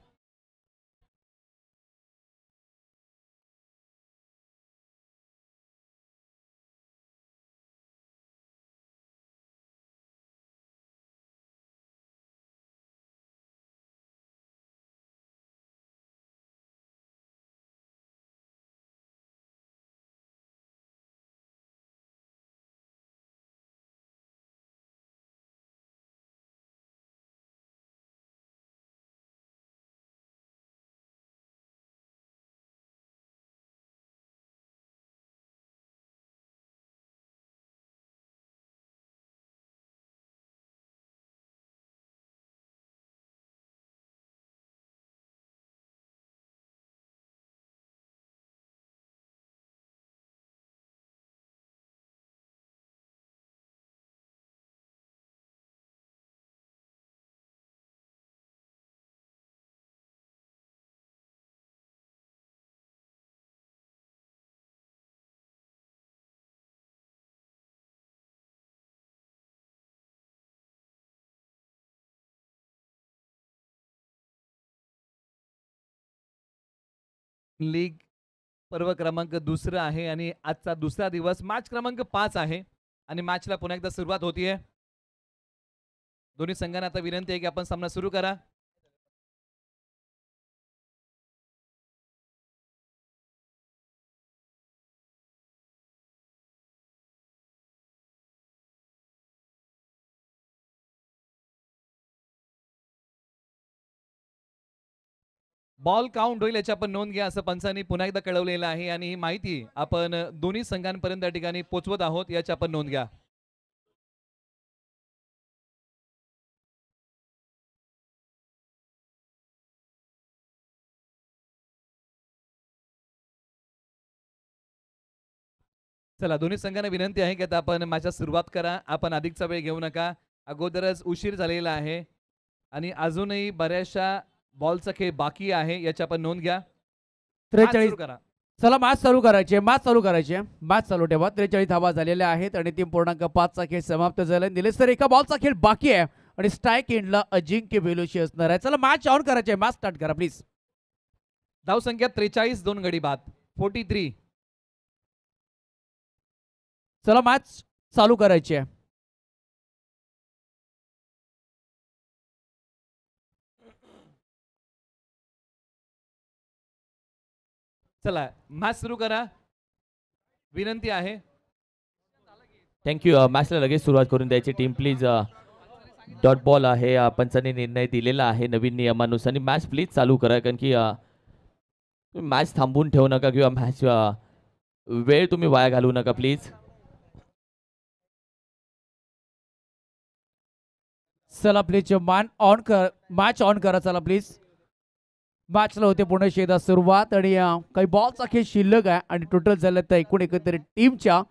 लीग पर्व क्रमांक दुसरा आहे आणि आजचा दुसरा दिवस मॅच क्रमांक 5 आहे आणि मॅचला पुन्हा एकदा सुरुवात होतीये. दोन्ही संघांना आता विनंती आहे की आपण सामना सुरू करा. बॉल काउंट होईल याची आपण नोंद घ्या असं पंचांनी पुन्हा एकदा कळवलेलं आहे आणि ही माहिती आपण दोन्ही संघांपर्यंत या ठिकाणी पोहोचवत आहोत याची आपण नोंद घ्या. चला दोन्ही संघांना विनंती आहे की आता आपण मॅचला सुरुवात करा. आपण अधिकचा वेळ घेऊ नका. अगोदरच उशीर झालेला आहे आणि अजूनही बऱ्याचशा बॉलचा खेळ बाकी आहे याची आपण नोंद घ्या. मॅच 43. सुरू करा. चला मॅच चालू करायची आहे. मॅच चालू ठेवा. 43 धावा झालेल्या आहेत आणि 3.5 चा खेळ समाप्त झाला. निलेश सर एका बॉलचा खेळ बाकी आहे आणि स्ट्राईक एंडला अजिंक्य बेलुशी असणार आहे. चला मॅच ऑन करायची आहे. मॅच स्टार्ट करा प्लीज. धाव संख्या 43, 2 गडी बाद 43. चला मॅच चालू करायची आहे. चला मॅच सुरू करा. विनंती आहे. थँक्यू. मॅचला लगेच सुरुवात करून द्यायची टीम प्लीज. डॉट बॉल आहे. पंचांनी निर्णय दिलेला आहे नवीन नियमानुसार आणि मॅच प्लीज चालू करा कारण की मॅच थांबवून ठेवू नका किंवा मॅच वेळ तुम्ही वाया घालवू नका प्लीज. चला प्लीज मॅच ऑन करा. चला प्लीज. मॅचला होते पुणे शेदा सुरुवात आणि काही बॉलचा खेळ शिल्लक आहे आणि टोटल झालं तर एकूण एकत्रित टीमच्या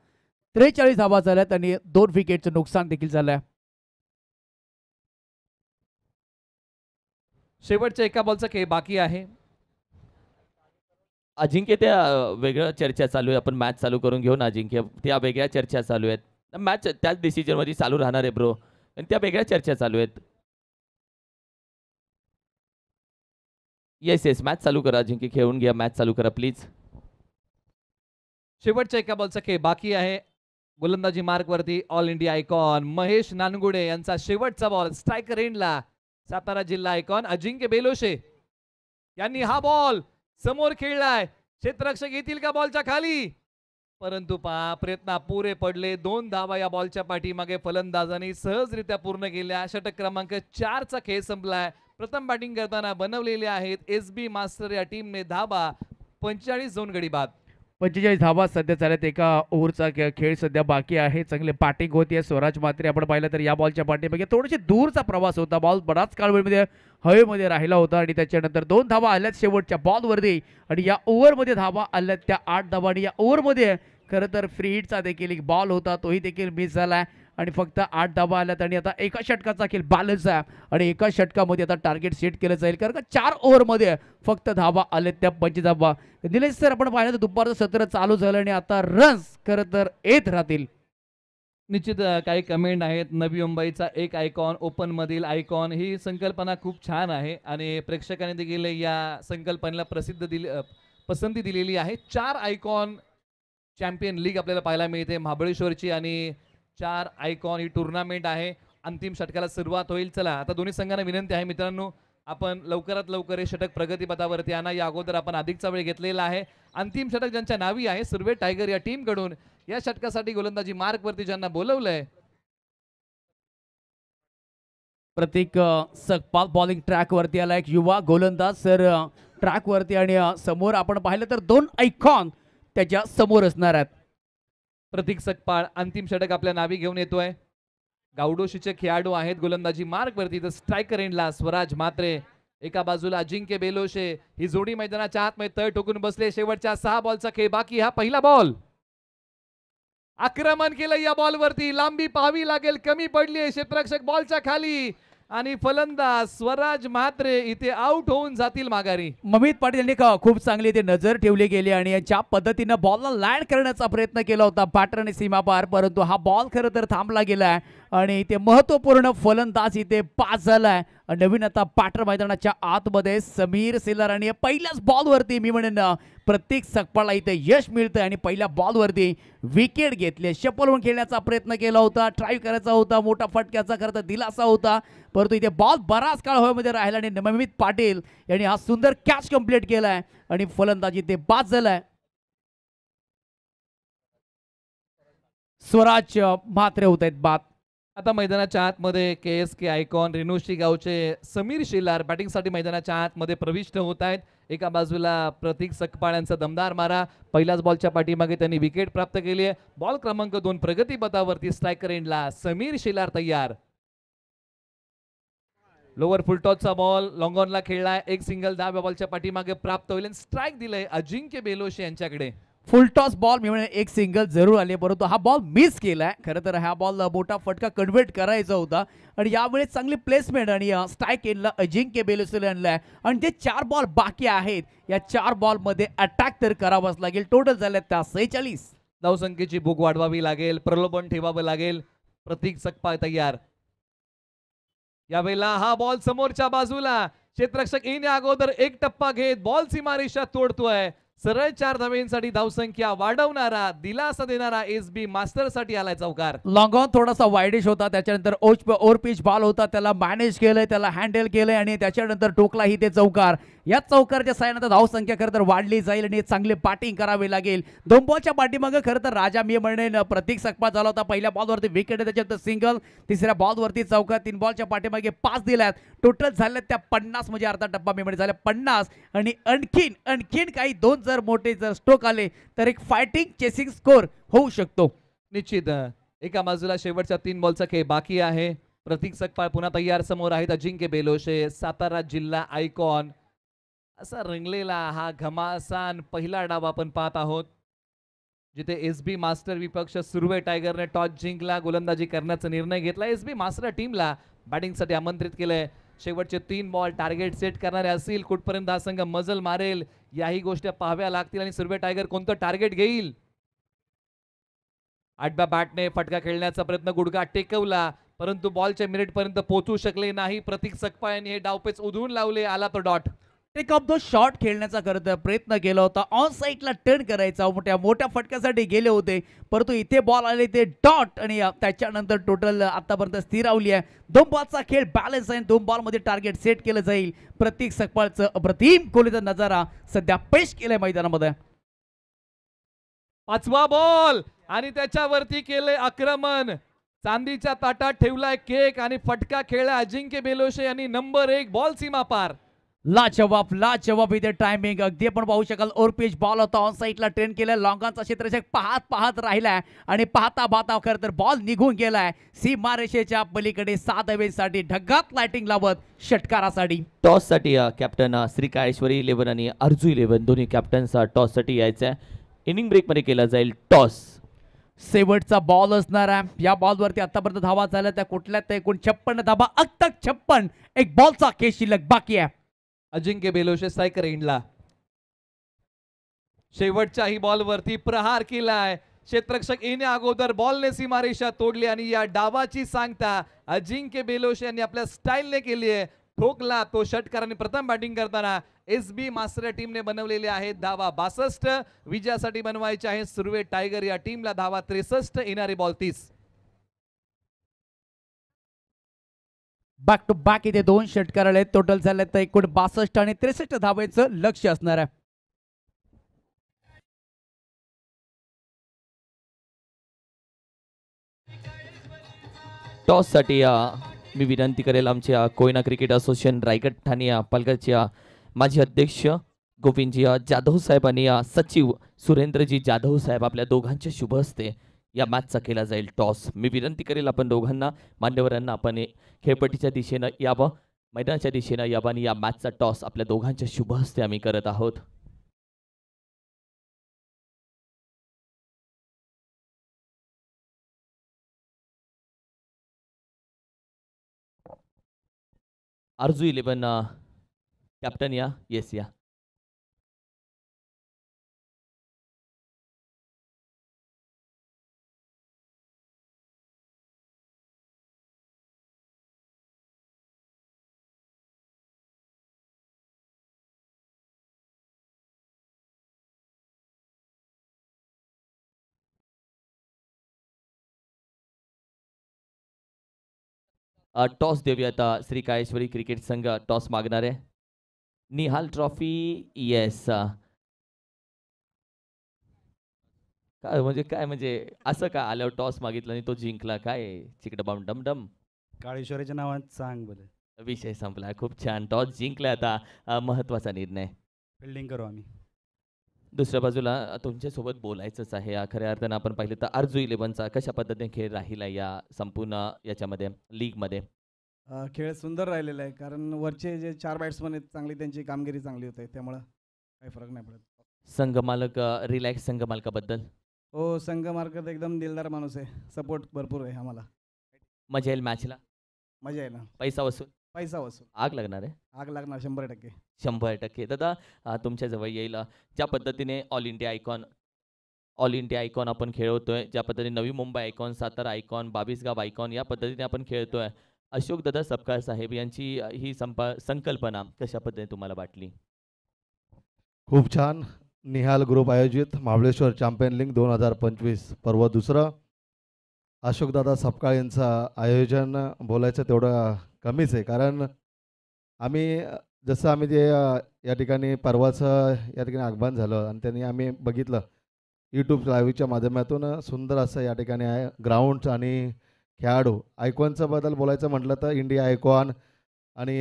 43 धावा झाल्यात आणि 2 विकेटचं नुकसान देखील झालंय. शेवटच्या एका बॉलचा खेळ बाकी आहे. अजिंक्य त्या वेगळ्या चर्चा चालू आहे. आपण मॅच चालू करून घेऊ ना अजिंक्य. त्या वेगळ्या चर्चा चालू आहेत. मॅच त्याच डिसिजन मध्ये चालू राहणार आहे ब्रो, आणि त्या वेगळ्या चर्चा चालू आहेत. येस मॅच चालू करा, जिंकी खेळून घ्या, मॅच चालू करा प्लीज. शेवटच्या एका बॉलचा खेळ बाकी आहे. गोलंदाजी मार्क वरती all India icon Mahesh Nangude यांचा शेवटचा बॉल स्ट्रायकर एंडला. सातारा जिल्हा आयकॉन अजिंक्य बेलोशे यांनी हा बॉल समोर खेळलाय. क्षेत्ररक्षक येतील का बॉलच्या खाली, परंतु प्रयत्न अपुरे पडले. 2 धावा या बॉलच्या पाठीमागे फलंदाजांनी सहजरित्या पूर्ण केल्या. षटक क्रमांक 4 चा खेळ संपलाय. प्रथम बॅटिंग करताना बनवलेले आहेत एसबी मास्टर या टीमने धाबा 45 झोन गडी बाद. 45 धावा सध्या चालत. एका ओव्हरचा खेळ सध्या बाकी आहे. चांगले बॅटिंग होती स्वराज मात्रे. आपण पाहिलं तर या बॉलच्या पाठीमागे थोडेसे दूरचा प्रवास होता. बॉल बराच काळ वेळमध्ये हवेमध्ये राहिला होता आणि त्याच्यानंतर 2 धावा आल्यात शेवटच्या बॉलवरती आणि या ओव्हरमध्ये धावा आल्यात त्या 8 धावा. आणि या ओव्हरमध्ये खरं तर फ्री हिटचा देखील एक बॉल होता, तोही देखील मिस झाला आणि फक्त 8 धावा आल्यात. आणि आता एका षटकाचा खेळ बॅलन्स आहे आणि एका षटकामध्ये आता टार्गेट सेट केलं जाईल, कारण का 4 ओव्हरमध्ये फक्त धावा आलेत त्या 25 धावा. निलेश सर, आपण पाहिलं तर दुपारचं सत्र चालू झालं आणि आता रन्स खरं तर येत राहतील. निश्चित काही कमेंट आहेत. नवी मुंबईचा एक आयकॉन, ओपन मधील आयकॉन, ही संकल्पना खूप छान आहे आणि प्रेक्षकांनी देखील या संकल्पनेला पसंती दिलेली आहे. 4 आयकॉन चॅम्पियन लीग आपल्याला पाहायला मिळते महाबळेश्वरची आणि 4 आयकॉन ही टुर्नामेंट आहे. अंतिम षटकाला सुरुवात होईल. चला आता दोन्ही संघांना विनंती आहे मित्रांनो, आपण लवकरात लवकर हे षटक प्रगतीपथावरती आणा. या अगोदर आपण अधिकचा वेळ घेतलेला आहे. अंतिम षटक ज्यांच्या नावी आहे सुर्वे टायगर या टीम कडून, या षटकासाठी गोलंदाजी मार्क वरती ज्यांना बोलवलंय प्रतीक सकपाल बॉलिंग ट्रॅक वरती आला, एक युवा गोलंदाज सर ट्रॅक वरती. आणि समोर आपण पाहिलं तर 2 आयकॉन त्याच्या समोर असणार आहेत. प्रतीक सकपाळ अंतिम षटक आपल्या नावी घेऊन येतोय. गावडोशीचे खेळाडू आहेत गोलंदाजी मार्क वरती. तर स्ट्रायकर एंडला स्वराज मात्रे, एका बाजूला अजिंक्य बेलोशे. ही जोडी मैदानाच्या आतमध्ये तळ ठोकून बसले. शेवटच्या 6 बॉलचा खेळ बाकी. हा पहिला बॉल, आक्रमण केलं या बॉल वरती. लांबी पाहावी लागेल, कमी पडली. क्षेत्ररक्षक बॉलच्या खाली आणि फलंदाज स्वराज म्हात्रे इथे आउट होऊन जातील माघारी. ममित पाटील यांनी खूप चांगली इथे नजर ठेवली गेली आणि ज्या पद्धतीनं बॉलला लँड करण्याचा प्रयत्न केला होता बॅटर आणि सीमापार, परंतु हा बॉल खरं तर थांबला गेलाय आणि इथे महत्वपूर्ण फलंदाज इथे पास झालाय. नवीन आता बॅटर मैदानाच्या आतमध्ये समीर सिलर आणि पहिल्याच बॉलवरती मी म्हणेन प्रत्येक सकपाळला इथे यश मिळतंय आणि पहिल्या बॉलवरती विकेट घेतली. शपलवून खेळण्याचा प्रयत्न केला होता, ट्राय करायचा होता, मोठा फटक्याचा खरं तर दिलासा होता, परंतु इथे बॉल बराच काळ हवेमध्ये राहिला आणि ममित पाटील यांनी हा सुंदर कॅच कंप्लीट केलाय आणि फलंदाजी इथे बाद झालाय. स्वराज म्हात्रे होत आहेत बाद. आता मैदानाच्या आतमध्ये KSK आयकॉन रेणुशी गावचे समीर शेलार बॅटिंगसाठी मैदानाच्या आतमध्ये प्रविष्ट होत आहेत. एका बाजूला प्रतीक सकपाळ यांचा दमदार मारा. पहिल्याच बॉलच्या पाठीमागे त्यांनी विकेट प्राप्त केली आहे. बॉल क्रमांक 2 प्रगतीपथावरती स्ट्रायकर एंडला समीर शेलार तयार. लोअर फुलटॉसचा बॉल लॉंग ऑनला खेळलाय. एक सिंगल 10 बॉलच्या पाठीमागे प्राप्त होईल. स्ट्राईक दिलंय अजिंक्य बेलोशे यांच्याकडे. फुल टॉस बॉल मी म्हणेन एक सिंगल जरूर आले, परंतु हा बॉल मिस केलाय. खरं तर हा बॉल मोठा फटका कन्व्हर्ट करायचा होता आणि यावेळेस चांगली प्लेसमेंट आणि स्ट्राईक एंडला अजिंक्य बेलोशेला आणलाय. आणि जे 4 बॉल बाकी आहेत या 4 बॉल मध्ये अटॅक तर करावाच लागेल. टोटल झाले त्या 46. धावसंख्येची भूक वाढवावी लागेल, प्रलोभन ठेवावं लागेल. प्रतीक सकपाळ तयार. यावेळेला हा बॉल समोरच्या बाजूला. क्षेत्ररक्षक येण्या अगोदर एक टप्पा घेत बॉल सीमारेषा तोडतोय. सरळ 4 धावेंसाठी धावसंख्या वाढवणारा, दिलासा देणारा एसबी मास्टर साठी आलाय चौकार. लॉंग ऑन थोडासा वाईडिश होता, त्याच्यानंतर ओव्हर पिच बॉल होता, त्याला मॅनेज केलंय, त्याला हँडल केलंय आणि त्याच्यानंतर टोकला ही ते चौकार. या चौकारच्या साह्यानंतर धावसंख्या खरं तर वाढली जाईल आणि चांगले बॅटिंग करावे लागेल. 2 बॉलच्या पाठीमागे खरं तर राजा मी म्हणेन प्रतीक सकपाळ झाला होता. पहिल्या बॉलवरती विकेट, त्याच्यानंतर सिंगल, तिसऱ्या बॉलवरती चौकार, 3 बॉलच्या पाठीमागे 5 दिल्यात. टोटल झाल्यात त्या 50 म्हणजे अर्धा टप्पा मी म्हणजे झाल्या 50 आणि आणखीन काही 2 जर मोठे जर स्ट्रोक आले तर एक फायटिंग चेसिंग स्कोर होऊ शकतो. निश्चित. एका बाजूला शेवटच्या 3 बॉलचा खेळ बाकी आहे. प्रतीक सकपाळ पुन्हा तयार. समोर आहेत अजिंक्य बेलोशे, सातारा जिल्हा आयकॉन. असा रंगलेला हा घमासान पहिला डाव आपण पाहत आहोत, जिथे एसबी मास्टर विपक्ष सुर्वे टायगरने टॉस जिंकला, गोलंदाजी करण्याचा निर्णय घेतला. एसबी मास्टर टीमला बॅटिंगसाठी आमंत्रित केलंय. शेवटचे 3 बॉल टार्गेट सेट करणारे असतील. कुठपर्यंत हा संघ मजल मारेल याही गोष्टी पाहाव्या लागतील आणि सुर्वे टायगर कोणतं टार्गेट घेईल. आडव्या बॅटने फटका खेळण्याचा प्रयत्न, गुडघा टेकवला परंतु बॉलच्या मिनिट पर्यंत पोहोचू शकले नाही. प्रतीक सकपाळ यांनी हे डावपेच उधळून लावले. आला तो dot. Take off the shot खेळण्याचा खरं तर प्रयत्न केला होता, ऑन साईडला टर्न करायचा, मोठ्या मोठ्या फटक्यासाठी गेले होते परंतु इथे बॉल आले ते डॉट आणि त्याच्यानंतर टोटल आतापर्यंत स्थिरावली आहे. 2 बॉलचा खेळ बॅलन्स आहे. 2 बॉलमध्ये टार्गेट सेट केलं जाईल. प्रतीक सकपाळचं अप्रतिम कोहलीचा नजारा सध्या पेश केलाय मैदानामध्ये. 5वा बॉल आणि त्याच्यावरती केले आक्रमण. चांदीच्या ताटात ठेवलाय केक आणि फटका खेळला अजिंक्य बेलोशे यांनी. नंबर 1 बॉल सीमा पार. लाजवाब इथे टायमिंग अगदी आपण पाहू शकाल. ओर पिच बॉल होता, ऑन साईडला ट्रेन केलाय, लॉंगाचा क्षेत्ररक्षक पाहत राहिलाय आणि पाहता खरं तर बॉल निघून गेलाय सीमारेषेच्या पलीकडे. 7 धावेसाठी ढगात लाइटिंग लावत षटकारासाठी. टॉस साठी कॅप्टन श्रीकाळेश्वरी 11 आणि अर्जू 11 दोन्ही कॅप्टन्स टॉस साठी यायचं आहे. इनिंग ब्रेक मध्ये केला जाईल टॉस. शेवटचा बॉल असणार आहे. या बॉलवरती आतापर्यंत धावा झाल्या त्या कुठल्या तर एकूण 56 धावा, अगदी 56. एक बॉलचा खेळ शिल्लक बाकी आहे. अजिंक्य बेलोशे स्ट्रायकर एंडला. शेवटच्याही बॉलवरती प्रहार केलाय. क्षेत्ररक्षक येण्या अगोदर बॉलने सीमारेषा तोडली आणि या डावाची सांगता अजिंक्य बेलोशे यांनी आपल्या स्टाईलने केली आहे. ठोकला तो षटकाराने. प्रथम बॅटिंग करताना SB मास्टर या टीमने बनवलेले आहेत धावा 62. विजयासाठी बनवायचे आहे सुर्वे टायगर या टीमला धावा 63. येणारे बॉल 30. बॅक टू बॅक इथे 2 षटकार आले. टोटल झाले तर एकूण 62 आणि 63 धावेचं लक्ष असणार आहे. टॉस साठी मी विनंती करेल आमच्या कोयना क्रिकेट असोसिएशन रायगड ठाणे पालघरच्या माजी अध्यक्ष गोविंदजी जाधव साहेब आणि सचिव सुरेंद्रजी जाधव साहेब आपल्या दोघांच्या शुभ हस्ते या मॅचचा केला जाईल टॉस. मी विनंती करेल आपण दोघांना मान्यवरांना आपण खेळपट्टीच्या दिशेनं यावं, मैदानाच्या दिशेनं यावं आणि या मॅचचा टॉस आपल्या दोघांच्या शुभ हस्ते आम्ही करत आहोत. अर्जू 11 कॅप्टन या. येस या. टॉस देऊयात. श्री काळेश्वरी क्रिकेट संघ टॉस मागणार आहे. निहाल ट्रॉफी. येस. काय म्हणजे असं का आल्यावर टॉस मागितलं आणि तो जिंकला? काय चिकडबम डमडम. काळेश्वरीच्या नावात सांग बरं. विषय संपला. खूप छान. टॉस जिंकला. आता महत्वाचा निर्णय. फिल्डिंग करू आम्ही. दुसऱ्या बाजूला तुमच्यासोबत बोलायचंच आहे. खऱ्या अर्थानं आपण पाहिलं तर अर्जू 11चा कशा पद्धतीने खेळ राहिला या संपूर्ण याच्यामध्ये लीगमध्ये? खेळ सुंदर राहिलेला आहे कारण वरचे जे 4 बॅट्समन आहेत चांगली त्यांची कामगिरी चांगली होते त्यामुळं काही फरक नाही पडत. संघमालक रिलॅक्स संघमालकाबद्दल? हो, संघ मार्केट एकदम दिलदार माणूस आहे. सपोर्ट भरपूर आहे आम्हाला. मजा येईल मॅचला? मजा आहे ना. पैसा वसूल? पैसा वसूल. आग लागणार आहे? आग लागणार 100%. 100%. दादा तुमच्या जवळ येईल. ज्या पद्धतीने ऑल इंडिया आयकॉन आपण खेळवतोय, ज्या पद्धतीने नवी मुंबई आयकॉन, सातारा आयकॉन, 22 गाव आयकॉन या पद्धतीने आपण खेळतोय, अशोक दादा सपकाळ साहेब यांची ही संकल्पना कशा पद्धतीने तुम्हाला वाटली? खूप छान. निहाल ग्रुप आयोजित महाबळेश्वर चॅम्पियन लीग 2025 पर्व 2. अशोकदादा सपकाळ यांचं आयोजन बोलायचं तेवढं कमीच आहे कारण आम्ही जे या ठिकाणी पर्वाचं या ठिकाणी आगमन झालं आणि त्यांनी आम्ही बघितलं यूट्यूब लाईव्हच्या माध्यमातून सुंदर असं या ठिकाणी आहे ग्राउंड आणि खेळाडू. आयकॉनचं बद्दल बोलायचं म्हटलं तर इंडिया आयकॉन आणि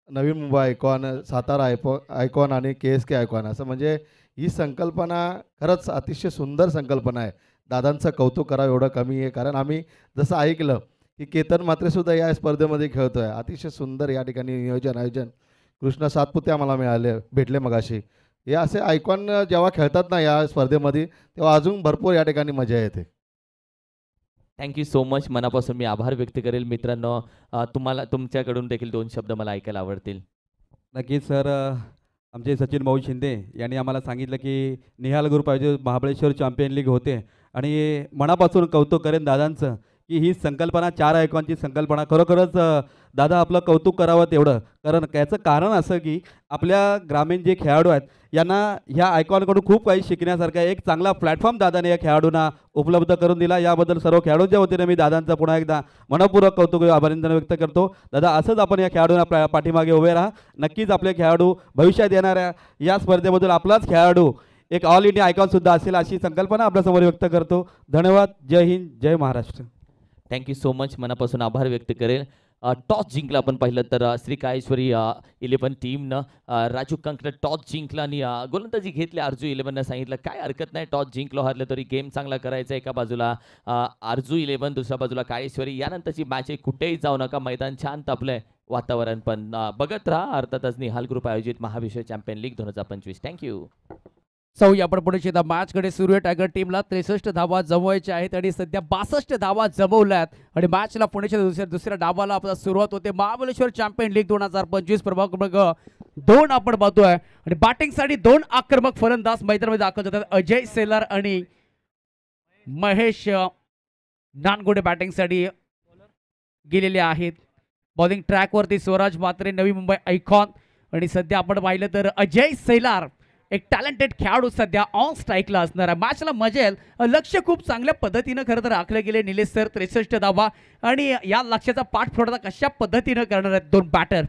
नवी मुंबई आयकॉन, सातारा आयकॉन आणि KSK आयकॉन असं म्हणजे ही संकल्पना खरंच अतिशय सुंदर संकल्पना आहे. दादांचं कौतुक करावं एवढं कमी आहे कारण आम्ही जसं ऐकलं की केतन मात्रेसुद्धा या स्पर्धेमध्ये खेळतो आहे. अतिशय सुंदर या ठिकाणी नियोजन आयोजन. कृष्ण सातपुते आम्हाला भेटले मगाशी. हे असे आयकॉन जेव्हा खेळतात ना या स्पर्धेमध्ये तेव्हा अजून भरपूर या ठिकाणी मजा येते. Thank you so much. मनापासून मी आभार व्यक्त करेल. मित्रांनो, तुमच्याकडून देखील 2 शब्द मला ऐकायला आवडतील. नक्कीच सर. आमचे सचिन भाऊ शिंदे यांनी आम्हाला सांगितलं की निहाल ग्रुप आयोजित महाबळेश्वर चॅम्पियन लीग होते आणि मनापासून कौतुक करेन दादांचं की ही संकल्पना 4 आयकॉनची संकल्पना खरोखरच दादा आपलं कौतुक करावं तेवढं. कारण याचं कारण असं की आपल्या ग्रामीण जे खेळाडू आहेत यांना ह्या आयकॉनकडून खूप काही शिकण्यासारखं आहे. एक चांगला प्लॅटफॉर्म दादाने या खेळाडूंना उपलब्ध करून दिला. याबद्दल सर्व खेळाडूंच्या वतीने मी दादांचं पुन्हा एकदा मनपूर्वक कौतुक अभिनंदन व्यक्त करतो. दादा असंच आपण या खेळाडूंना पाठीमागे उभे राहा. नक्कीच आपले खेळाडू भविष्यात येणाऱ्या या स्पर्धेमधून आपलाच खेळाडू एक ऑल इंडिया आयकॉनसुद्धा असेल अशी संकल्पना आपल्यासमोर व्यक्त करतो. धन्यवाद. जय हिंद, जय महाराष्ट्र. Thank you so much. मनापासून आभार व्यक्त करेल. टॉस जिंकला आपण पाहिलं तर श्री काळेश्वरी 11 टीमनं राजू कंकनं टॉस जिंकला आणि गोलंदाजी घेतली. आरजू 11नं सांगितलं काय हरकत नाही, टॉस जिंकलो हारलं तरी गेम चांगला करायचा. एका बाजूला आरजू 11, दुसऱ्या बाजूला काळेश्वरी. यानंतरची मॅच आहे, कुठेही जाऊ नका, मैदान छान तापलंय, वातावरण पण बघत राहा. अर्थातच निहाल ग्रुप आयोजित महाविश्व चॅम्पियन लीग 2025. थँक्यू. सौ आपण पुढे शेता मॅचकडे सुरू आहे. टायगर टीमला 63 धावा जमवायच्या आहेत आणि सध्या 62 धावा जमवल्यात आणि मॅचला पुण्याच्या दुसऱ्या डावाला आपला सुरुवात होते. महाबळेश्वर चॅम्पियन लीग 2025 प्रभाग क्रमांक 2 आपण पाहतोय आणि बॅटिंगसाठी 2 आक्रमक फलंदाज मैदानामध्ये दाखल होतात. अजय सेलार आणि महेश नानगोडे बॅटिंगसाठी गेलेले आहेत. बॉलिंग ट्रॅकवरती स्वराज म्हात्रे, नवी मुंबई आयकॉन आणि सध्या आपण पाहिलं तर अजय सेलार एक टॅलेंटेड खेळाडू सध्या ऑन स्ट्राईकला असणार आहे. मॅचला मजा येईल. लक्ष खूप चांगल्या पद्धतीनं खरं तर आखले गेले. निलेश सर 63 धावा आणि या लक्ष्याचा पाठपुरावा कशा पद्धतीनं करणार आहेत 2 बॅटर.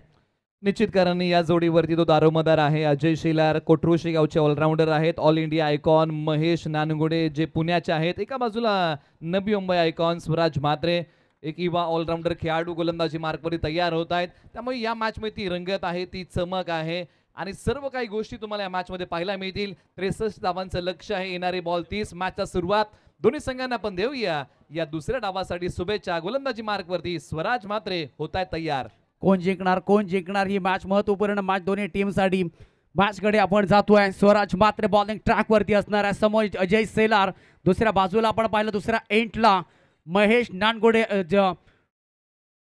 निश्चित कारण या जोडीवरती तो दारोमदार आहे. अजय शेलार कोटरोशी गावचे ऑलराऊंडर आहेत. All India icon Mahesh Nangude जे पुण्याचे आहेत. एका बाजूला नवी मुंबई आयकॉन स्वराज म्हात्रे एक युवा ऑलराऊंडर खेळाडू गोलंदाजी मार्कवरती तयार होत आहेत. त्यामुळे या मॅचमध्ये ती रंगत आहे, ती चमक आहे आणि सर्व काही गोष्टी तुम्हाला या मॅचमध्ये पाहायला मिळतील. 63 धावांचं लक्ष आहे. येणारे बॉल 30. मॅचचा सुरुवात दोन्ही संघांना आपण देऊया. या दुसऱ्या डावासाठी शुभेच्छा. गोलंदाजी मार्कवरती स्वराज म्हात्रे होत आहेत तयार. कोण जिंकणार ही मॅच महत्वपूर्ण मॅच दोन्ही टीमसाठी. मॅचकडे आपण जातोय. स्वराज म्हात्रे बॉलिंग ट्रॅकवरती असणार आहे. समोर अजय सेलार. दुसऱ्या बाजूला आपण पाहिलं दुसऱ्या एंडला महेश नानगोडे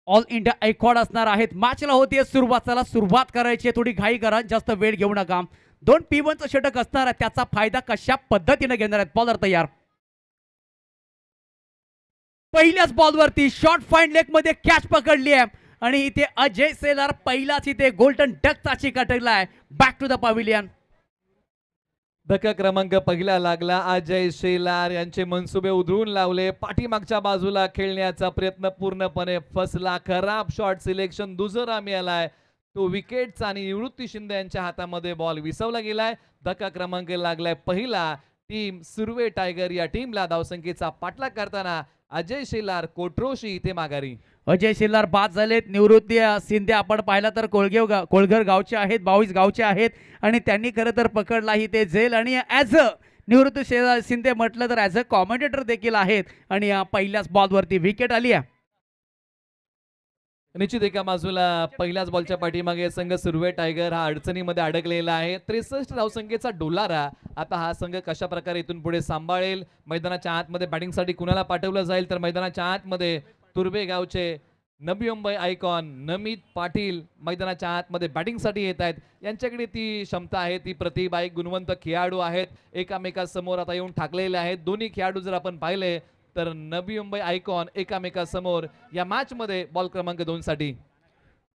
ऑल इंडिया आयकॉन असणार आहेत. मॅचला होतीये सुरुवात. चला सुरुवात करायची आहे. थोडी घाई करा, जास्त वेळ घेऊ नका. 2 P1चं षटक असणार आहे. त्याचा फायदा कशा पद्धतीने घेणार आहेत. बॉलर तयार. पहिल्याच बॉलवरती शॉर्ट फाईन लेग मध्ये कॅच पकडली आहे आणि इथे अजय सेलार पहिलाच इथे गोल्डन डकचा चिका टाकलाय. Back to the pavilion. धक्का क्रमांक पहिला लागला. अजय शेलार यांचे मनसुबे उधळून लावले. पाठीमागच्या बाजूला खेळण्याचा प्रयत्न पूर्णपणे फसला. खराब शॉट सिलेक्शन दुजोरा मिळालाय तो विकेटचा आणि निवृत्ती शिंदे यांच्या हातामध्ये बॉल विसवला गेलाय. धक्का क्रमांक लागलाय पहिला. टीम सुर्वे टायगर या टीमला धावसंख्येचा पाठलाग करताना अजय शेलार कोटरोशी इथे माघारी. अजय शेलार बाद झालेत. निवृत्ती शिंदे आपण पाहिला तर कोळघर गावचे आहेत, 22 गावचे आहेत आणि त्यांनी खरं तर पकडलाही ते जेल आणि ॲज अ निवृत्ती शिंदे म्हटलं तर ॲज अ कॉमेंटेटर देखील आहेत आणि पहिल्याच बॉलवरती विकेट आली आहे. निश्चित एका बाजूला पहिल्याच बॉलच्या पाठीमागे संघ सुर्वे टायगर हा अडचणीमध्ये अडकलेला आहे. 63 धावसंख्येचा डोलारा. आता हा संघ कशा प्रकारे इथून पुढे सांभाळेल. मैदानाच्या आतमध्ये बॅटिंगसाठी कुणाला पाठवलं जाईल तर मैदानाच्या आतमध्ये तुर्बे गावचे नवी मुंबई आयकॉन नमित पाटील मैदानाच्या आतमध्ये बॅटिंगसाठी येत आहेत. यांच्याकडे ती क्षमता आहे, ती प्रतिभा आहे, गुणवंत खेळाडू आहेत. एकामेकासमोर आता येऊन ठाकलेले आहेत. दोन्ही खेळाडू जर आपण पाहिले तर नवी मुंबई आयकॉन एकामेकासमोर या मॅच मध्ये बॉल क्रमांक 2 साठी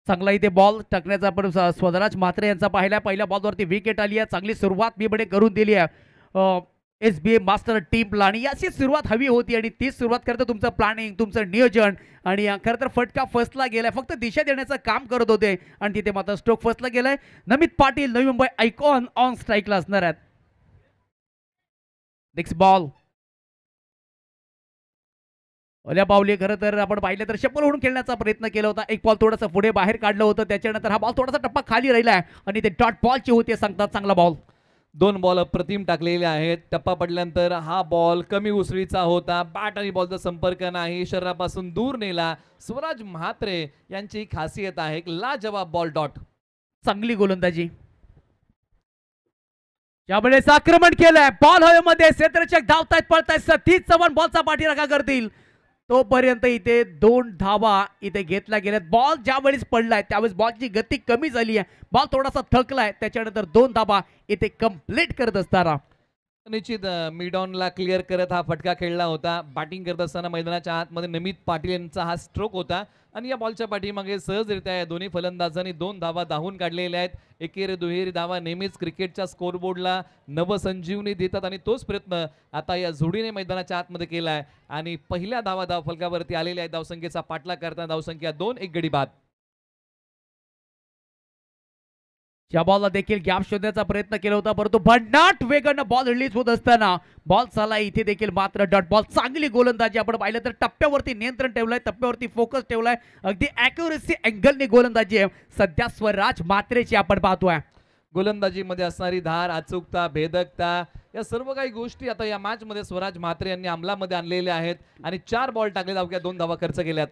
चांगला इथे बॉल टाकण्याचा आपण स्वराज म्हात्रे यांचा पाहिला. पहिल्या बॉलवरती विकेट आली आहे. चांगली सुरुवात मी बडे करून दिली आहे SBA मास्टर टीमला आणि याची सुरुवात हवी होती आणि ती सुरुवात करता तुमचं प्लॅनिंग, तुमचं नियोजन आणि खरं तर फटका फसला गेलाय. फक्त दिशा देण्याचं काम करत होते आणि तिथे मात्र स्ट्रोक फसला गेलाय. नमित पाटील नवी मुंबई आयकॉन ऑन स्ट्राईकला असणार आहेत. नेक्स्ट बॉल ओल्या बावली. खरं तर आपण पाहिलं तर शपल होऊन खेळण्याचा प्रयत्न केला होता. एक बॉल थोडासा पुढे बाहेर काढलं होतं. त्याच्यानंतर हा बॉल थोडासा टप्पा खाली राहिलाय आणि ते डॉट बॉलची होती सांगतात. चांगला बॉल. 2 बॉल अप्रतिम टाकलेले आहेत. टप्पा पडल्यानंतर हा बॉल कमी उसळीचा होता. बॅट आणि बॉलचा संपर्क नाही, शरीरापासून दूर नेला. स्वराज म्हात्रे यांची खासियत आहे एक लाजवाब बॉल डॉट. चांगली गोलंदाजी. यावेळेस आक्रमण केलंय. बॉल हवेमध्ये. क्षेत्ररक्षक धावतायत, पळतायत. 30 चव्हाण बॉलचा पाठीराखा करतील. तोपर्यंत इथे 2 धावा इथे घेतल्या गेल्यात. बॉल ज्यावेळेस पडलाय त्यावेळेस बॉलची गती कमी झाली आहे, बॉल थोडासा थकलाय, त्याच्यानंतर 2 धावा इथे कंप्लीट करत असताना निश्चित मिड ऑनला क्लिअर करत हा फटका खेळला होता. बॅटिंग करत असताना मैदानाच्या आतमध्ये नमित पाटील यांचा हा स्ट्रोक होता आणि या बॉलच्या पाठीमागे सहजरित्या या दोन्ही फलंदाजांनी 2 धावा धावून काढलेल्या आहेत. एकेरी दुहेरी धावा नेहमीच क्रिकेटच्या स्कोरबोर्डला नवसंजीवनी देतात आणि तोच प्रयत्न आता या जोडीने मैदानाच्या आतमध्ये केला आहे आणि पहिल्या धावा फलकावरती आलेल्या आहेत. धावसंख्येचा पाठलाग करताना धावसंख्या 2, 1 गडी बाद. या बॉलला देखील गॅप शोधण्याचा प्रयत्न केला होता, परंतु भन्नाट वेगानं बॉल रिलीज होत असताना बॉल चाला इथे देखील मात्र डॉट बॉल. चांगली गोलंदाजी आपण पाहिलं तर टप्प्यावरती नियंत्रण ठेवलंय, टप्प्यावरती फोकस ठेवलाय, अगदी ॲक्युरेसी अँगलने गोलंदाजी आहे सध्या स्वराज मात्रेची आपण पाहतोय. गोलंदाजीमध्ये असणारी धार, अचूकता, भेदकता या सर्व काही गोष्टी आता या मॅच मध्ये स्वराज म्हात्रे यांनी अंमलामध्ये आणलेल्या आहेत आणि 4 बॉल टाकले, अवघ्या 2 धावा खर्च केल्यात.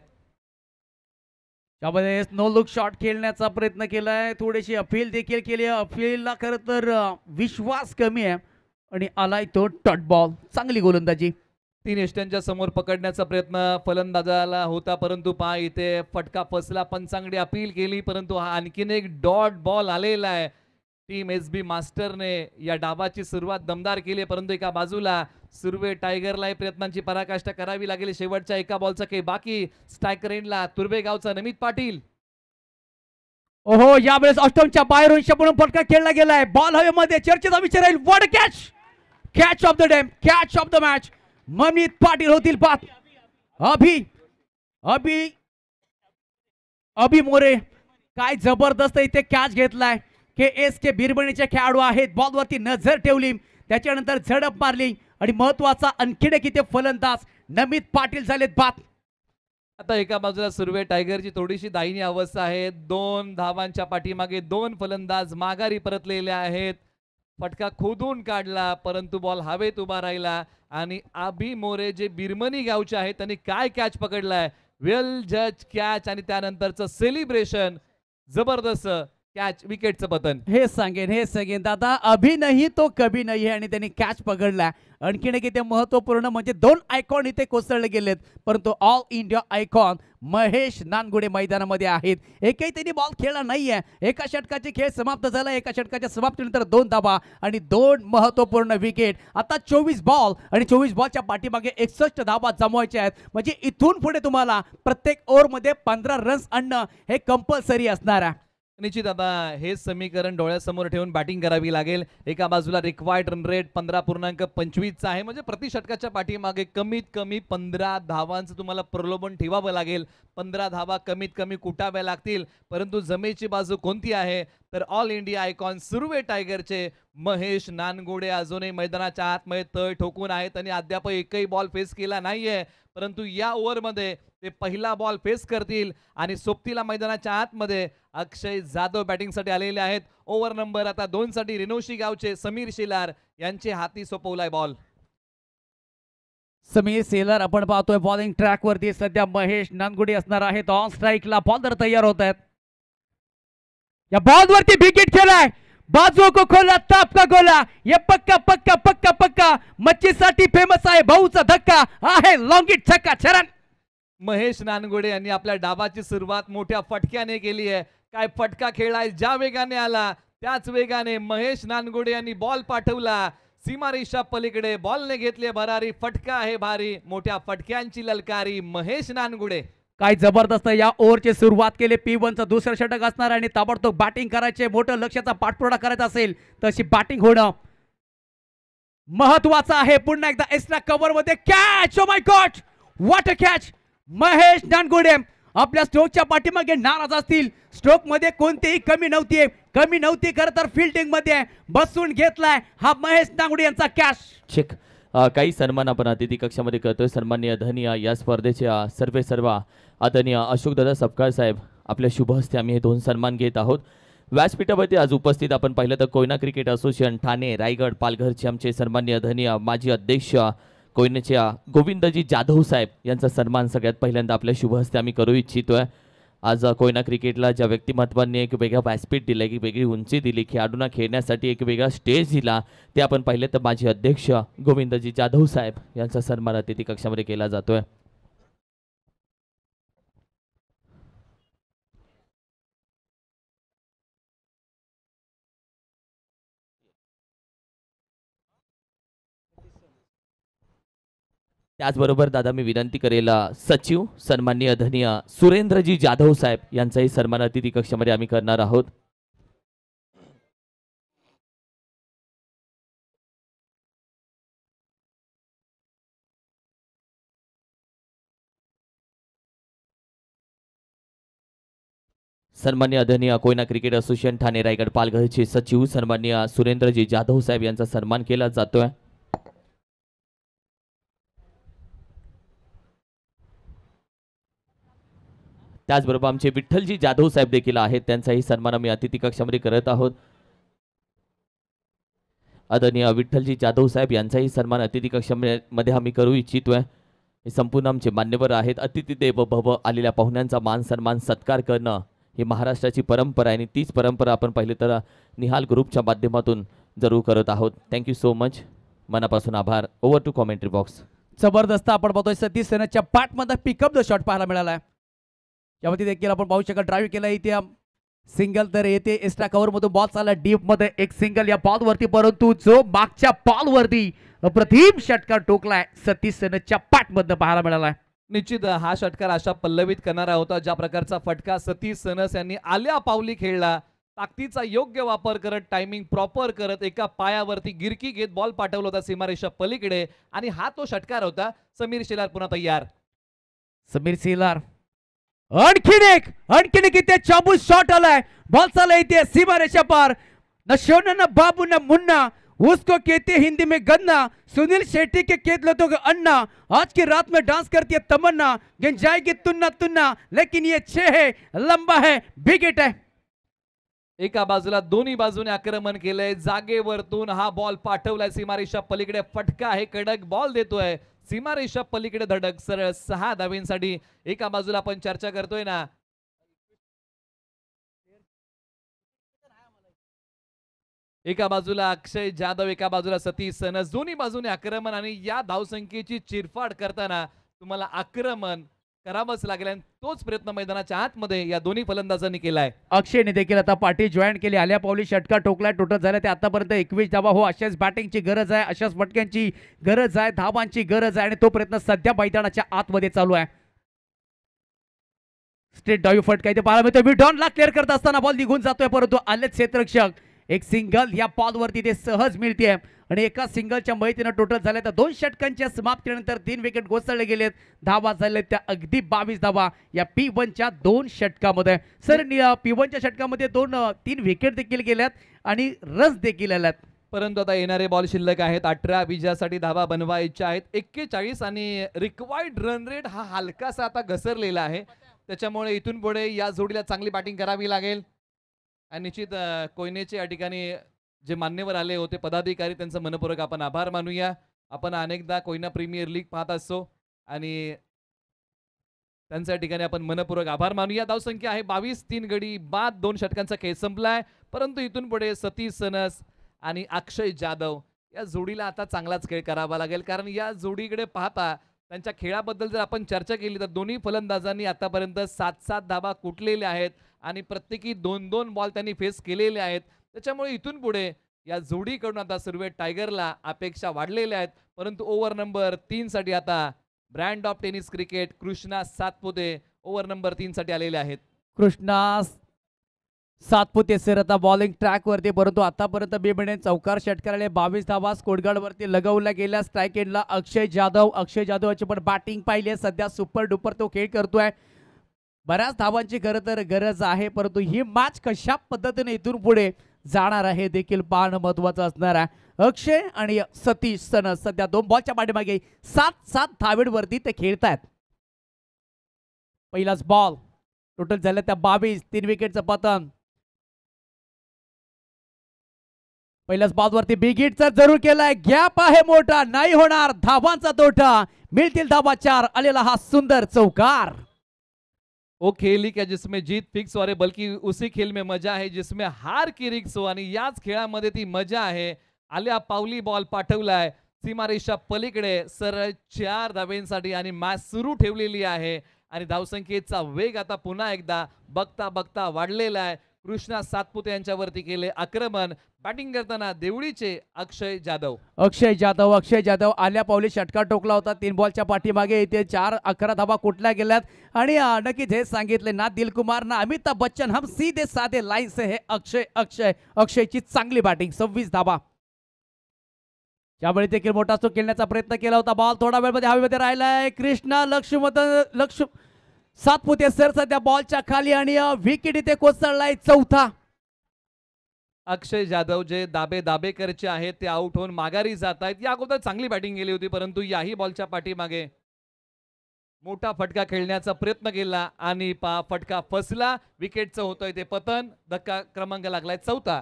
त्यामध्ये नो लुक शॉट खेळण्याचा प्रयत्न केलाय, थोडीशी अपील देखील केली. अपीलला खरं तर विश्वास कमी आहे आणि आलाय तो डॉट बॉल. चांगली गोलंदाजी. 3 यष्ट्यांच्या समोर पकडण्याचा प्रयत्न फलंदाजाला होता, परंतु पहा इथे फटका फसला. पंचांगडी अपील केली, परंतु हा आणखीन एक डॉट बॉल आलेला आहे. टीम SB मास्टरने या डावाची सुरुवात दमदार केली, परंतु एका बाजूला सुर्वे टायगरला प्रयत्नांची पराकाष्ठा करावी लागेल. शेवटच्या एका बॉलचा काही बाकी. स्ट्रायकर एंडला तुर्बे गावचा नमित पाटील. ओहो, यावेळेस ऑस्टमच्या बाहेरून शपणून फटका खेळला गेलाय. बॉल हवेमध्ये, चर्चेचा विषय राहील. What a catch! Catch of the day, catch of the match. Namit Patil होतील पात. अभि मोरे काय जबरदस्त इथे कॅच घेतलाय. KSK बिरबणीचे खेळाडू आहेत, बॉलवरती नजर ठेवली, त्याच्यानंतर झडप मारली आणि महत्वाचा आणखीन एक इथे फलंदाज नमित पाटील झालेत बाद. आता एका बाजूला सुर्वे टायगरची थोडीशी दाहिनी अवस्था आहे. 2 धावांच्या पाठीमागे 2 फलंदाज माघारी परतलेले आहेत. फटका खोदून काढला, परंतु बॉल हवेत उभा राहिला आणि अभि मोरे जे बिरमणी गावचे आहेत त्यांनी काय कॅच पकडलाय. वेल जज कॅच आणि त्यानंतरचं सेलिब्रेशन. जबरदस्त कॅच, विकेटचं पतन. हे सांगेन दादा, अभि नाही तो कभी नाही आणि त्यांनी कॅच पकडला. आणखीन एक इथे महत्वपूर्ण म्हणजे 2 आयकॉन इथे कोसळले गेलेत, परंतु all India icon Mahesh Nangude मैदानामध्ये आहेत. एकही त्यांनी बॉल खेळला नाहीये. एका षटकाचे खेळ समाप्त झाला, एका षटकाच्या समाप्तीनंतर 2 धावा आणि 2 महत्वपूर्ण विकेट. आता 24 बॉल आणि 24 बॉलच्या पाठीमागे 61 धावा जमवायच्या आहेत. म्हणजे इथून पुढे तुम्हाला प्रत्येक ओव्हरमध्ये 15 रन्स आणणं हे कंपल्सरी असणार आहे. निश्चित आता हे समीकरण डोळ्यासमोर ठेवून बॅटिंग करावी लागेल. एका बाजूला रिक्वायर्ड रन रेट 15.25 आहे, म्हणजे प्रति षटकाच्या पाठीमागे कमीत कमी 15 धावांचं तुम्हाला प्रलोभन ठेवावं लागेल. 15 धावा कमीत कमी कुटाव्या लागतील. परंतु जमेची बाजू कोणती आहे तर ऑल इंडिया आयकॉन सुर्वे टायगरचे महेश नानगुडे अजूनही मैदानाच्या आतमध्ये तळ ठोकून आहेत आणि अद्याप एकही बॉल फेस केला नाहीये. परंतु या ओव्हरमध्ये ते पहिला बॉल फेस करतील आणि सोबतीला मैदानाच्या आतमध्ये अक्षय जाधव बॅटिंगसाठी आलेले आहेत. ओव्हर नंबर आता 2 साठी रिनोशी गावचे समीर शेलार यांचे हाती सोपवलाय बॉल. समीर सेलर आपण पाहतोय बॉलिंग ट्रॅक वरती. सध्या महेश नानगुडे असणार आहेत. ऑन स्ट्राईकला बॉलर तयार होत आहेत. या बॉल वरती विकेट खेळाय. बाजू को खोला, ताप का गोला. ये पक्का पक्का पक्का पक्का मच्छीसाठी फेमस आहे. भाऊचा धक्का आहे, लॉंगिट छक्का छरण. महेश नानगुडे यांनी आपल्या डावाची सुरुवात मोठ्या फटक्याने केली आहे. काय फटका खेळाय, ज्या वेगाने आला त्याच वेगाने महेश नानगुडे यांनी बॉल पाठवला सीमारेषा पलीकडे. बॉलने घेतले भरारी, फटका आहे भारी. मोठ्या फटक्यांची ललकारी महेश नानगुडे. काय जबरदस्त या ओव्हरची सुरुवात केली. P1चं दुसरं षटक असणार आणि ताबडतोब बॅटिंग करायचे. मोठं लक्ष्याचा पाठपुरावा करायचा असेल तशी बॅटिंग होणं महत्वाचं आहे. पुन्हा एकदा एक्स्ट्रा कव्हर मध्ये catch. Oh my God, what a catch. Mahesh Nangude आपल्या स्ट्रोकच्या पाठीमागे नाराज असतील. स्ट्रोक मध्ये कोणतीही कमी नव्हती खरं तर फिल्डिंग मध्ये बसून घेतलाय हा महेश नानगुडे यांचा कॅच. चेक. काही सन्मान आपण अतिथी कक्षामध्ये करतोय. सन्माननीय धनिया या स्पर्धेचे सर्व आदरणीय अशोकदादा सपकाळ साहेब आपल्या शुभ हस्ते आम्ही हे 2 सन्मान घेत आहोत. व्यासपीठावरती आज उपस्थित आपण पाहिलं तर कोयना क्रिकेट असोसिएशन ठाणे, रायगड, पालघरचे आमचे सन्माननीय धनिया माजी अध्यक्ष कोयनेच्या गोविंदजी जाधव साहेब यांचा सन्मान सगळ्यात पहिल्यांदा आपल्या शुभ हस्ते आम्ही करू इच्छितोय. आज कोयना क्रिकेटला ज्या व्यक्तिमत्वांनी एक वेगळा व्यासपीठ दिलं, एक वेगळी उंची दिली, खेळाडूंना खेळण्यासाठी एक वेगळा स्टेज दिला, ते आपण पाहिलं तर माजी अध्यक्ष गोविंदजी जाधव साहेब यांचा सन्मान अतिथी कक्षामध्ये केला जातोय. त्याचबरोबर दादा मी विनंती करेल सचिव सन्माननीय धनीय सुरेंद्रजी जाधव साहेब यांचाही सन्मान अतिथी कक्षामध्ये आम्ही करणार आहोत. सन्माननीय आदरणीय कोयना क्रिकेट असोसिएशन ठाणे रायगड पालघरचे सचिव सन्माननीय सुरेंद्रजी जाधव साहेब यांचा सन्मान केला जातोय. त्याचबरोबर आमचे विठ्ठलजी जाधव साहेब देखील आहेत, त्यांचाही सन्मान आम्ही अतिथी कक्षामध्ये करत आहोत. आदरणीय विठ्ठलजी जाधव साहेब यांचाही सन्मान अतिथी कक्षामध्ये आम्ही करू इच्छितोय. हे संपूर्ण आमचे मान्यवर आहेत. अतिथी देव भव, आलेल्या पाहुण्यांचा मान सन्मान सत्कार करणं ही महाराष्ट्राची परंपरा आहे आणि तीच परंपरा आपण पाहिली तर निहाल ग्रुपच्या माध्यमातून जरूर करत आहोत. थँक्यू सो मच, मनापासून आभार. Over to commentary box. जबरदस्त आपण पाहतोय सतीश सेनच्या पाठमध्ये पिकअप द शॉट पाहायला मिळाला. यामध्ये देखील आपण पाहू शकता ड्राईव्ह केला इथे सिंगल तर येते एक्स्ट्रा कव्हर मधून बॉल चालला डीप मध्ये एक सिंगल या बॉल वरती, परंतु जो मागच्या बॉल वरती अप्रतिम षटकार टोकलाय सतीश सेनच्या पाठमध्ये पाहायला मिळालाय. निश्चित हा षटकार अशा पल्लवित करणारा होता ज्या प्रकारचा फटका सतीश सनस यांनी आल्या पावली खेळला. ताकदीचा योग्य वापर करत टायमिंग प्रॉपर करत एका पायावरती गिरकी घेत बॉल पाठवला होता सीमारेषा पलीकडे आणि हा तो षटकार होता. समीर शेलार पुन्हा तयार. समीर शेलार आणखीन एक इथे चाबू शॉट आलाय. बॉल चाला इथे सीमारेषा पार. न शोना न बाबू न मुन्ना, उसको कहते हिंदी में गन्ना. सुनील शेट्टी के खेत लो तो अन्ना, आज की रात में डांस करती है तमन्ना. गेंद जाएगी तुन्ना तुन्ना, लेकिन ये 6 है, लंबा है, बिग हिट है. एका बाजूला दोन्ही बाजूने आक्रमण केलंय. जागेवरतून हा बॉल पाठवलाय सीमारेषा पलीकडे. फटका आहे, कडक बॉल देतोय. सीमारेषा पलीकडे धडक सरळ 6 धावेंसाठी. एका बाजूला आपण चर्चा करतोय ना, एका बाजूला अक्षय जाधव, एका बाजूला सतीश सनस, दोन्ही बाजूने आक्रमण आणि या धावसंख्येची चिरफाड करताना तुम्हाला आक्रमण करावंच लागेल आणि तोच प्रयत्न मैदानाच्या आतमध्ये या दोन्ही फलंदाजांनी केलाय. अक्षयने देखील आता पाठी जॉईन केली. आल्या पावली षटकार टोकलाय. टोटल झालं ते आतापर्यंत 21 धावा. हो, अशाच बॅटिंगची गरज आहे, अशाच फटक्यांची गरज आहे, धावांची गरज आहे आणि तो प्रयत्न सध्या मैदानाच्या आतमध्ये चालू आहे. स्ट्रेट डावी फटका इथे पाहायला मिळतोय. मिडॉनला क्लिअर करत असताना बॉल निघून जातोय, परंतु आलेच क्षेत्ररक्षक. एक सिंगल या बॉलवरती ते सहज मिळते आणि एका सिंगलच्या मदतीने टोटल झाले तर 2 षटकांच्या समाप्तीनंतर 3 विकेट कोसळले गेलेत. धावा झाले त्या अगदी 22 धावा या P1च्या 2 षटकामध्ये. सर P1च्या षटकामध्ये 3 विकेट देखील गेल्यात आणि रस देखील आल्यात. परंतु आता येणारे बॉल शिल्लक आहेत. 18 विजयासाठी धावा बनवायच्या आहेत 41 आणि रिक्वायर्ड रन रेट हा हलकासा आता घसरलेला आहे. त्याच्यामुळे इथून पुढे या जोडीला चांगली बॅटिंग करावी लागेल. आणि निश्चित कोयनेचे या ठिकाणी जे मान्यवर आले होते पदाधिकारी त्यांचं मनपूर्वक आपण आभार मानूया. आपण अनेकदा कोयना प्रीमियर लीग पाहत असतो आणि त्यांच्या ठिकाणी आपण मनपूर्वक आभार मानूया. धावसंख्या आहे 22. 3 गडी बाद 2 षटकांचा खेळ संपलाय. परंतु इथून पुढे सतीश सनस आणि अक्षय जाधव या जोडीला आता चांगलाच खेळ करावा लागेल. कारण या जोडीकडे पाहता त्यांच्या खेळाबद्दल जर आपण चर्चा केली तर दोन्ही फलंदाजांनी आतापर्यंत 7-7 धावा कुटलेल्या आहेत आणि प्रत्येकी 2-2 बॉल त्यांनी फेस केलेले आहेत. त्याच्यामुळे इथून पुढे या जोडीकडून आता सुरुवात टायगरला अपेक्षा वाढलेल्या आहेत. परंतु ओव्हर नंबर 3 साठी आता brand of tennis cricket Krishna Satpute over number 3 साठी आलेले आहेत. कृष्णा सातपुते सर आता बॉलिंग ट्रॅक वरती, परंतु आतापर्यंत बेबंडे चौकार षटकाराने 22 धावा स्कोरगार्ड वरती लगवल्या गेल्या. स्ट्राईक एंडला अक्षय जाधवची पण बॅटिंग पाहिली आहे. सध्या सुपर डुपर तो खेळ करतोय. बऱ्याच धावांची गरज आहे, परंतु ही मॅच कशा पद्धतीने इथून पुढे जाणार आहे देखील पाहणं महत्वाचं असणार आहे. अक्षय आणि सतीश सनस सध्या 2 बॉलच्या पाठीमागे 7-7 धावेवरती ते खेळतायत. पहिलाच बॉल टोटल झालं त्या 22. 3 विकेटचं पतन. पहिल्याच बॉलवरती बिग हिटचा जरूर केलाय. गॅप आहे मोठा, नाही होणार धावांचा तोटा. मिळतील धावा 4. आलेला हा सुंदर चौकार. वो खेल ही क्या जिसमें जीत फिक्स हो, बल्कि उसी खेल में मजा है जिसमें हार की रिक्स हो. आणि याच खेळामध्ये ती मजा आहे. आल्या पावली बॉल पाठवलाय सीमारेषा पलीकडे सरळ 4 धावेंसाठी आणि मॅच सुरू ठेवलेली आहे. आणि धावसंख्येचा वेग आता पुन्हा एकदा बघता बघता वाढलेला आहे. कृष्णा सातपुते यांच्यावरती केले आक्रमण. बॅटिंग करताना देवळीचे अक्षय जाधव आल्या पावली षटकार टोकला होता 3 बॉलच्या पाठीमागे. इथे 4-11 धावा कुठल्या गेल्यात आणि नक्कीच हे सांगितले ना दिलकुमार ना अमिताभ बच्चन, हम सीधे साधे लाईन से हे अक्षयची चांगली बॅटिंग. 26 धावा. त्यावेळी देखील मोठा स्ट्रोक खेळण्याचा प्रयत्न केला होता. बॉल थोडा वेळमध्ये हवेमध्ये राहिलाय. कृष्णा लक्ष सातपुते सर सध्या बॉलच्या खाली आणि विकेट इथे कोसळलाय. 4था. अक्षय जाधव जे दाबेकरचे आहेत ते आउट होऊन माघारी जात आहेत. या अगोदर चांगली बॅटिंग केली होती परंतु याही बॉलच्या पाठीमागे मोठा फटका खेळण्याचा प्रयत्न केला आणि फटका फसला. विकेटचं होतंय ते पतन. धक्का क्रमांक लागलाय 4था.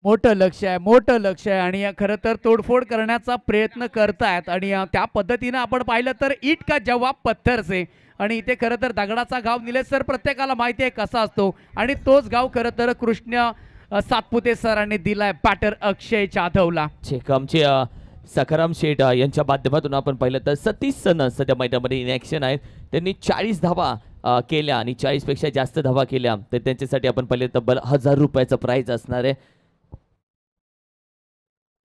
मोठं लक्ष आहे आणि खरं तर तोडफोड करण्याचा प्रयत्न करतायत आणि त्या पद्धतीनं आपण पाहिलं तर ईट का जवाब पत्थर से. आणि इथे खरं तर दगडाचा घाव निलेश सर प्रत्येकाला माहिती आहे कसा असतो आणि तोच घाव खरं तर कृष्ण सातपुते सरांनी दिलाय बॅटर अक्षय जाधवला. आमचे सखाराम शेठ यांच्या माध्यमातून आपण पाहिलं तर सतीश सनस सध्या मैदानामध्ये इन ॲक्शन आहेत. त्यांनी 40 धावा केल्या आणि 40 पेक्षा जास्त धावा केल्या तर त्यांच्यासाठी आपण पाहिलं तब्बल 1000 रुपयाचं प्राइज असणार आहे.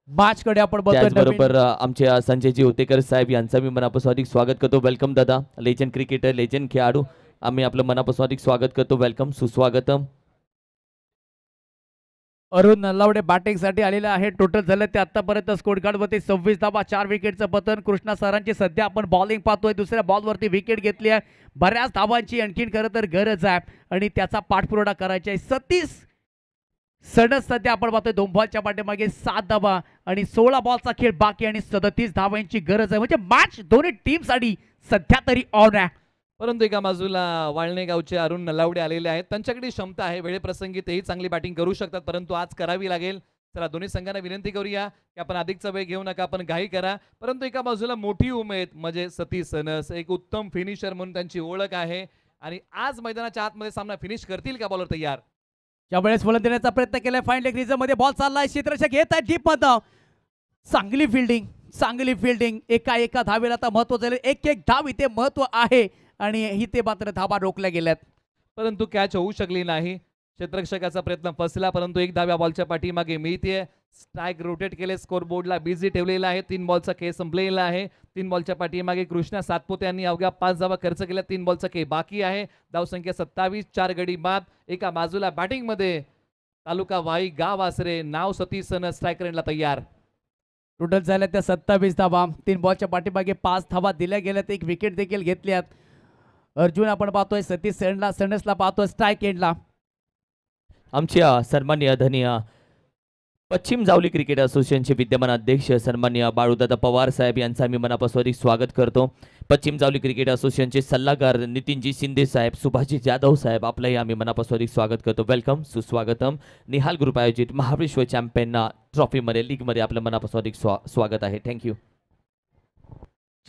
मॅचकडे आपण त्याचबरोबर आमचे संजयजी होतेकर साहेब यांचं मी मनापासून अधिक स्वागत करतो. वेलकम दादा. लेजंड क्रिकेटर, लेजंड खेळाडू, आम्ही आपलं मनापासून अधिक स्वागत करतो. वेलकम, सुस्वागतम. अरुण नलावडे बॅटिंग साठी आलेले आहे. टोटल झालं ते आतापर्यंत स्कोर कार्ड वरती 26 धावा, 4 विकेटचं पतन. कृष्णा सरांची सध्या आपण बॉलिंग पाहतोय. दुसऱ्या बॉलवरती विकेट घेतली आहे. बऱ्याच धावांची आणखीन खरं तर गरज आहे आणि त्याचा पाठपुरावा करायचा आहे. सतीश सनस सध्या आपण पाहतोय 2 बॉलच्या पाठीमागे 7 धावा आणि 16 बॉलचा खेळ बाकी आणि 37 धावांची गरज आहे. म्हणजे मॅच दोन्ही टीम साठी सध्या तरी ऑन आहे. परंतु एका बाजूला वाळणे गावचे अरुण नलावडे आलेले आहेत. त्यांच्याकडे क्षमता आहे, वेळेप्रसंगी तेही चांगली बॅटिंग करू शकतात परंतु आज करावी लागेल. चला दोन्ही संघांना विनंती करूया की आपण अधिकचा वेळ घेऊ नका, आपण घाई करा. परंतु एका बाजूला मोठी उमेद म्हणजे सतीश सनस, एक उत्तम फिनिशर म्हणून त्यांची ओळख आहे आणि आज मैदानाच्या आतमध्ये सामना फिनिश करतील का बॉलर तयार. त्यावेळेस फलंदाज देण्याचा प्रयत्न केलाय. फाईन लेग रिझम मध्ये बॉल चाललाय. क्षेत्ररक्षक येत आहे डीप मध्ये. चांगली फिल्डिंग एका धावेला आता महत्व झालं. एक धाव इथे महत्व आहे आणि इथे मात्र धावा रोखल्या गेल्यात परंतु कॅच होऊ शकली नाही. क्षेत्ररक्षकाचा प्रयत्न फसला परंतु 1 धाव्या बॉलच्या पाठीमागे मिळते. स्ट्राईक रोटेट केले, स्कोर बोर्डला बिझी ठेवलेला आहे. 3 बॉलचा खेळ संपलेला आहे. 3 बॉलच्या पाठीमागे कृष्णा सातपुते यांनी अवघ्या 5 धावा खर्च केल्या. 3 बॉलचा खेळ बाकी आहे. धावसंख्या 27, 4 गडी बाद. एका बाजूला बॅटिंग मध्ये तालुका वाई, गाव आसरे, नाव सतीश सनस स्ट्रायकर एंडला तयार. टोटल झाल्या त्या 27 धावा. 3 बॉलच्या पाठीमागे 5 धावा दिल्या गेल्यात. 1 विकेट देखील घेतल्यात. अर्जुन आपण पाहतोय सतीश सनसला पाहतोय स्ट्राईक एंडला. आमच्या सन्माननीय धनी पश्चिम जावली क्रिकेट असोसिएशनचे विद्यमान अध्यक्ष सन्माननीय बाळूदादा पवार साहेब यांचं आम्ही मनापासून अधिक स्वागत करतो. पश्चिम जावली क्रिकेट असोसिएशनचे सल्लागार नितीनजी शिंदे साहेब, सुभाषजी जाधव साहेब, आपलंही आम्ही मनापासून अधिक स्वागत करतो. वेलकम, सुस्वागतम. निहाल ग्रुप आयोजित महाबळेश्वर चॅम्पियन ट्रॉफीमध्ये लीगमध्ये आपलं मनापासून अधिक स्वागत आहे. थँक्यू.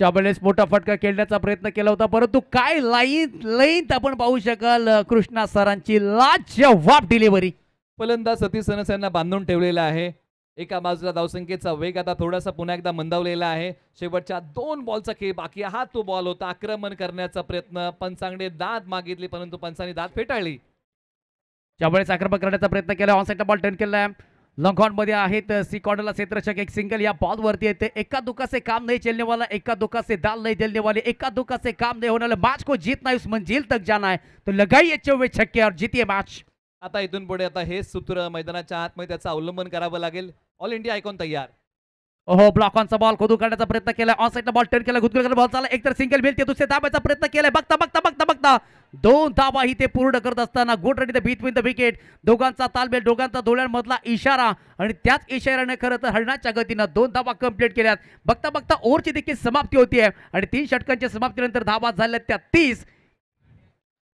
त्यावेळेस मोठा फटका खेळण्याचा प्रयत्न केला होता परंतु काय लाईन आपण पाहू शकाल. कृष्णा सरांची लाजवाब डिलिव्हरी. फलंदाज सतीश सनस यांना बांधून ठेवलेला आहे. एका बाजूला धावसंख्येचा वेग आता थोडासा पुन्हा एकदा मंदावलेला आहे. शेवटच्या 2 बॉलचा खेळ बाकी. हा तो बॉल होता. आक्रमण करण्याचा प्रयत्न. पंचांकडे दाद मागितली परंतु पंचांनी दाद फेटाळली. त्यावेळेस आक्रमण करण्याचा प्रयत्न केला. ऑन साइडला बॉल टर्न केलाय. लॉन्ग ऑन मध्ये आहेत सी कॉर्नरला क्षेत्ररक्षक. एक सिंगल या बॉल वरती येते. एका दुक्का से काम नहीं चलने वाला, एका दुक्का से दाल नहीं जलने वाले, एका दुक्का से काम नहीं होने वाला. मैच को जीतना है, उस मंजिल तक जाना है, तो लगाइए 24 छक्के और जीतिए मैच. आता इथून पुढे आता हेच सूत्र मैदानाच्या आतमध्ये त्याचं अवलंबन करावं लागेल. ऑल इंडिया आयकॉन तयार. ओहो, ब्लॉक ऑनचा बॉल खोदून काढण्याचा प्रयत्न केला. ऑन साइडला बॉल टर्न केला. गुदगुल बॉल चालला. एक तर सिंगल मिळते, दुसऱ्या धाब्याचा प्रयत्न केलाय. बघता 2 धावा ही ते पूर्ण करत असताना good run between the wicket. दोघांचा तालमेल, दोघांचा डोळ्यांमधला इशारा आणि त्याच इशाऱ्याने खरं तर हरणाच्या गतीनं 2 धावा कंप्लीट केल्यात. बघता ओव्हरची देखील समाप्ती होतीये आणि 3 षटकांच्या समाप्तीनंतर धावा झाल्या त्या 30.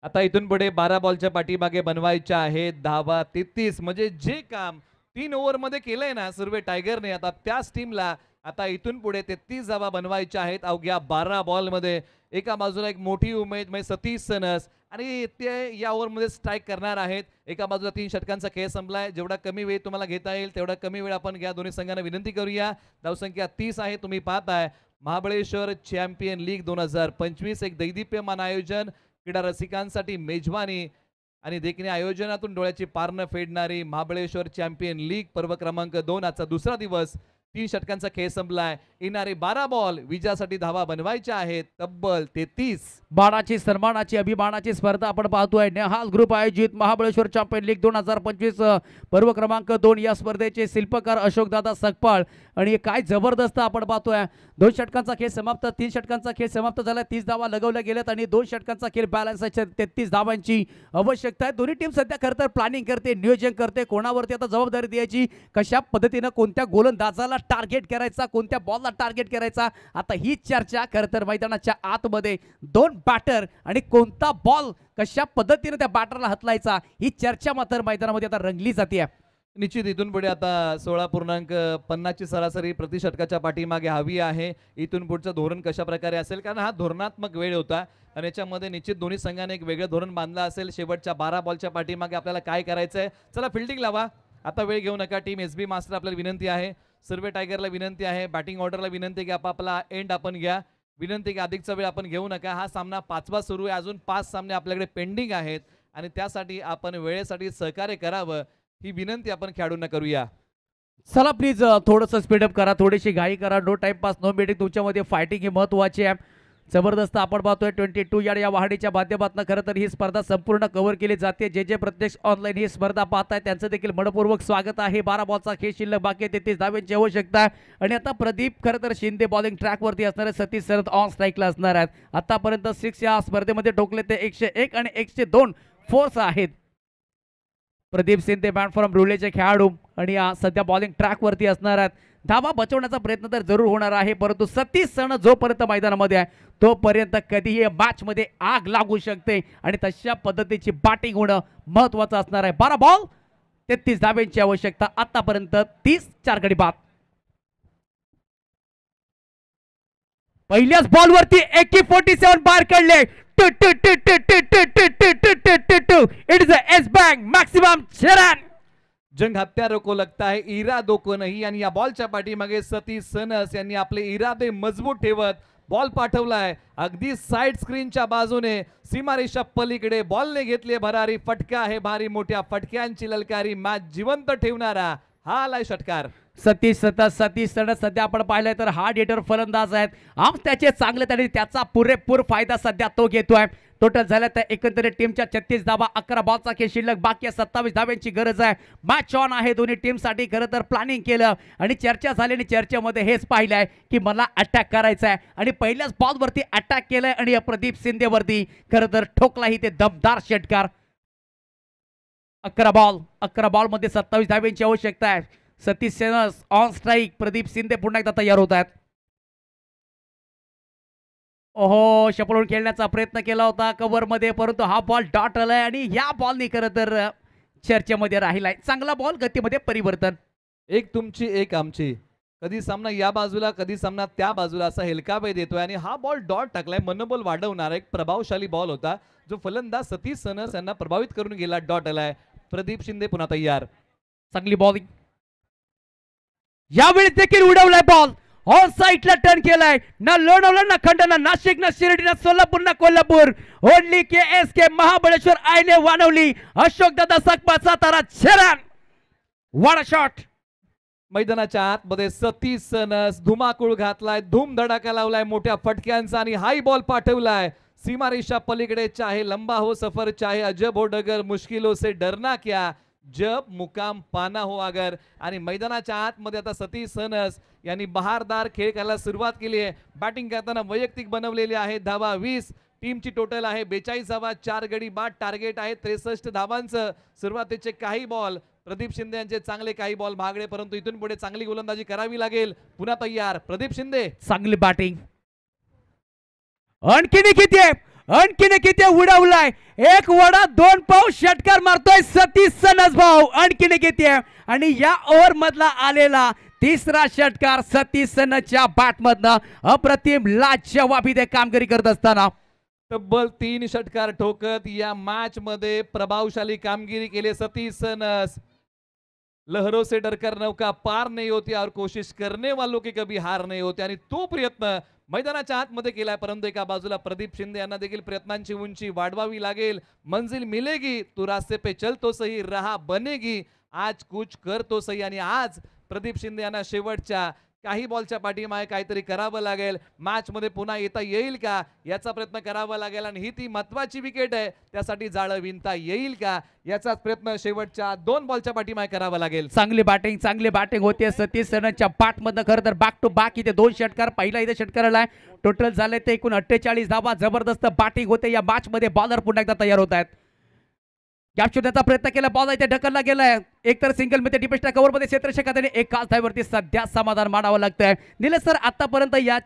आता इथून पुढे 12 बॉलच्या पाठीमागे बनवायच्या आहेत धावा 33. म्हणजे जे काम 3 ओव्हरमध्ये केलंय ना सुर्वे टायगरने, आता त्याच टीमला आता इथून पुढे 33 धावा बनवायच्या आहेत अवघ्या 12 बॉलमध्ये. एका बाजूला एक मोठी उमेद म्हणजे सतीश सनस आणि ते या ओव्हरमध्ये स्ट्राईक करणार आहेत. एका बाजूला 3 षटकांचा खेळ संपलाय. जेवढा कमी वेळ तुम्हाला घेता येईल तेवढा कमी वेळ आपण घ्या. दोन्ही संघांना विनंती करूया. धावसंख्या 30 आहे. तुम्ही पाहताय महाबळेश्वर चॅम्पियन लीग 2025 एक दैदिप्यमान आयोजन. क्रीडा रसिकांसाठी मेजवानी आणि देखणे आयोजनातून डोळ्याची पार न फेडणारी महाबळेश्वर चॅम्पियन लीग पर्व क्रमांक 2 आजचा दुसरा दिवस 3 षटकांचा खेळ संपलाय. येणारे 12 बॉल विजयासाठी धावा बनवायच्या आहेत तब्बल 33. बाणाची सन्मानाची अभिमानाची स्पर्धा आपण पाहतोय. नेहाल ग्रुप आयोजित महाबळेश्वर चॅम्पियन लीग 2025 पर्व क्रमांक 2 या स्पर्धेचे शिल्पकार अशोकदादा सकपाळ आणि काय जबरदस्त आपण पाहतोय. 2 षटकांचा खेळ समाप्त, 3 षटकांचा खेळ समाप्त झाला, 30 धावा लगवल्या गेल्यात आणि 2 षटकांचा खेळ बॅलन्स 33 धावांची आवश्यकता आहे. दोन्ही टीम सध्या खरं तर प्लॅनिंग करते, नियोजन करते, कोणावरती आता जबाबदारी द्यायची, कशा पद्धतीनं कोणत्या गोलंदाजाला टार्गेट करायचा, कोणत्या बॉलला टार्गेट करायचा. आता ही चर्चा खरं तर मैदानाच्या आतमध्ये 2 बॅटर आणि कोणता बॉल कशा पद्धतीने त्या बॅटरला हतलायचा ही चर्चा मात्र मैदानामध्ये आता रंगली जाते. निश्चित इथून पुढे आता 16.50 ची सरासरी प्रति षटकाच्या पाठीमागे हवी आहे. इथून पुढचं धोरण कशा प्रकारे असेल, कारण हा धोरणात्मक वेळ होता आणि याच्यामध्ये निश्चित दोन्ही संघाने एक वेगळं धोरण बांधलं असेल. शेवटच्या 12 बॉलच्या पाठीमागे आपल्याला काय करायचंय. चला फिल्डिंग लावा, आता वेळ घेऊ नका. टीम SB मास्टर आपल्याला विनंती आहे, सर्वे टायगरला विनंती आहे, बॅटिंग ऑर्डरला विनंती की आपापला एंड आपण घ्या. विनंती की अधिकचा वेळ आपण घेऊ नका. हा सामना 5वा सुरू आहे, अजून 5 सामने आपल्याकडे पेंडिंग आहेत आणि त्यासाठी आपण वेळेसाठी सहकार्य करावं ही विनंती आपण खेळाडूंना करूया. चला प्लीज थोडंसं स्पीडअप करा, थोडीशी घाई करा. No time pass, no meeting. तुमच्यामध्ये फायटिंग ही महत्वाची आहे. जबरदस्त आपण पाहतोय 22 यार्ड या वाहडीच्या माध्यमातून खरं तर ही स्पर्धा संपूर्ण कव्हर केली जाते. जे प्रत्यक्ष ऑनलाईन ही स्पर्धा पाहताय त्यांचं देखील मनपूर्वक स्वागत आहे. 12 बॉलचा खेळ शिल्लक बाकी आहे, 33 धाव्यांची आवश्यकता आहे आणि आता प्रदीप खरं तर शिंदे बॉलिंग ट्रॅकवरती असणार आहे, सतीश सरत ऑन स्ट्राईकला असणार आहेत. आतापर्यंत 6 या स्पर्धेमध्ये ठोकले ते 101 आणि 102 फोर्स आहेत. प्रदीप शिंदे बॅट फ्रॉम रुलेचे खेळाडू आणि सध्या बॉलिंग ट्रॅकवरती असणार आहेत. धावा बचवण्याचा प्रयत्न तर जरूर होणार आहे, परंतु सतीश सण जोपर्यंत मैदानामध्ये आहे तोपर्यंत कधीही मॅच मध्ये आग लागू शकते आणि तशा पद्धतीची बॅटिंग होणं महत्वाचं असणार आहे. 12 बॉल 33 धाब्यांची आवश्यकता. आतापर्यंत 30 गडी बाद. पहिल्याच बॉलवरती AK-47 बाहेर काढले. It is Yes Bank maximum शरण. जंग हत्यारों को लगता है इरादों को नहीं. आणि या बॉलच्या पाठीमागे सतीश सनस यांनी आपले इरादे मजबूत ठेवत बॉल पाठवलाय अगदी साइड स्क्रीनच्या बाजूने सीमारेषा पलीकडे. बॉलने घेतले भरारी फटका आहे, भारी मोठ्या फटक्यांची ललकारी मॅच जिवंत ठेवणारा हा आलाय षटकार. सतीश सण सध्या आपण पाहिलंय तर हार्ड हिटर फलंदाज आहेत. आम त्याचे चांगले तरी त्याचा पुरेपूर फायदा सध्या तो घेतोय. टोटल झालं तर एकंदरीत टीमच्या 36 धावा, 11 बॉलचा खेळ शिल्लक बाकी आहे, 27 धाव्यांची गरज आहे. मॅच ऑन आहे दोन्ही टीमसाठी. खरं तर प्लॅनिंग केलं आणि चर्चा झाली आणि चर्चेमध्ये हेच पाहिलंय की मला अटॅक करायचा आहे आणि पहिल्याच बॉलवरती अटॅक केलाय आणि प्रदीप शिंदेवरती खरं तर ठोकलाही ते दमदार षटकार. 11 बॉल मध्ये 27 धाव्यांची आवश्यकता आहे. Satish Sanas on strike. प्रदीप शिंदे पुन्हा एकदा तयार होत आहेत. ओहो, शपळून खेळण्याचा प्रयत्न केला होता कव्हर मध्ये, परंतु हा बॉल डॉट आलाय आणि या बॉलने खरं तर चर्चेमध्ये राहिलाय. चांगला बॉल, गतीमध्ये परिवर्तन. एक तुमची एक आमची. कधी सामना या बाजूला कधी सामना त्या बाजूला असा हेलकावे देतोय आणि हा बॉल डॉट टाकलाय. मनोबल वाढवणारा एक प्रभावशाली बॉल होता जो फलंदाज सतीश सनस यांना प्रभावित करून गेला. डॉट आलाय. प्रदीप शिंदे पुन्हा तयार. चांगली बॉलिंग. यावेळी देखील उडवलाय बॉल, ऑन साईडला टर्न केलाय. ना लोणावळा, ना खंडाळा, नाशिक, ना शिर्डी, ना सोलापूर, ना कोल्हापूर. ओनली KSK महाबळेश्वर आयने वानवली. अशोकदादा सकपाळ सातारा शरण. What a shot. मैदानाच्या आतमध्ये सतीश सनस धुमाकूळ घातलाय, धूम धडाका लावलाय मोठ्या फटक्यांचा आणि हाई बॉल पाठवलाय सीमारेषा पलीकडे. चाहे लंबा हो सफर, चाहे अजब हो डगर, मुश्किलों से डरना क्या, जब मुकाम पाना हो अगर. आणि मैदानाच्या आतमध्ये आता सतीश सनस यांनी बहारदार खेळ खेळायला सुरुवात केली आहे. बॅटिंग करताना वैयक्तिक बनवलेले आहे धावा 20. टीमची टोटल आहे 42 धावा, 4 गडी बाद. टार्गेट आहे 63 धावांचं. सुरुवातीचे काही बॉल प्रदीप शिंदे यांचे चांगले, काही बॉल महागडे, परंतु इथून पुढे चांगली गोलंदाजी करावी लागेल. पुन्हा तयार प्रदीप शिंदे. चांगली बॅटिंग. आणखीन किती उडवलाय. एक वडा 2 पाव षटकार मारतोय सतीश सनस भाऊ. आणखीन किती आणि या ओव्हर मधला आलेला 3रा षटकार सतीश सनसच्या बॅट मधनं अप्रतिम लाजवाबी कामगिरी करत असताना. तब्बल 3 षटकार ठोकत या मॅच मध्ये प्रभावशाली कामगिरी केली सतीश सनस. लहरों से डरकर नौका पार नहीं होती और कोशिश करने वालों की कभी हार नहीं होती. आणि तो प्रयत्न मैदानाच्या आतमध्ये केलाय, परंतु एका बाजूला प्रदीप शिंदे यांना देखील प्रयत्नांची उंची वाढवावी लागेल. मंजिल मिलेगी तू रास्ते पे चल तो सही, रहा बनेगी आज कुछ कर तो सही. आणि आज प्रदीप शिंदे यांना शेवटच्या काही बॉलच्या पाठीमागे काहीतरी करावं लागेल. मॅच मध्ये पुन्हा येता येईल का याचा प्रयत्न करावा लागेल आणि ही ती महत्वाची विकेट आहे, त्यासाठी जाळं विणता येईल का याचाच प्रयत्न शेवटच्या 2 बॉलच्या पाठीमागे करावा लागेल. चांगली बॅटिंग होते सतीश सनच्या पाठमधनं. खरं तर बॅक टू बॅक इथे 2 षटकार, पहिला इथे षटकाराला टोटल झाले ते एकूण 48 धावा. जबरदस्त बॅटिंग होते या मॅच मध्ये. बॉलर पुन्हा एकदा तयार होत आहेत. गॅप शोधण्याचा प्रयत्न केला, बॉल इथे ढकलला गेलाय. एकतर सिंगल मध्ये डिफेन्सच्या कव्हर मध्ये क्षेत्ररक्षकाने एकाच धावेवरती सध्या समाधान मानावं लागतंय. निलेश सर, आतापर्यंत या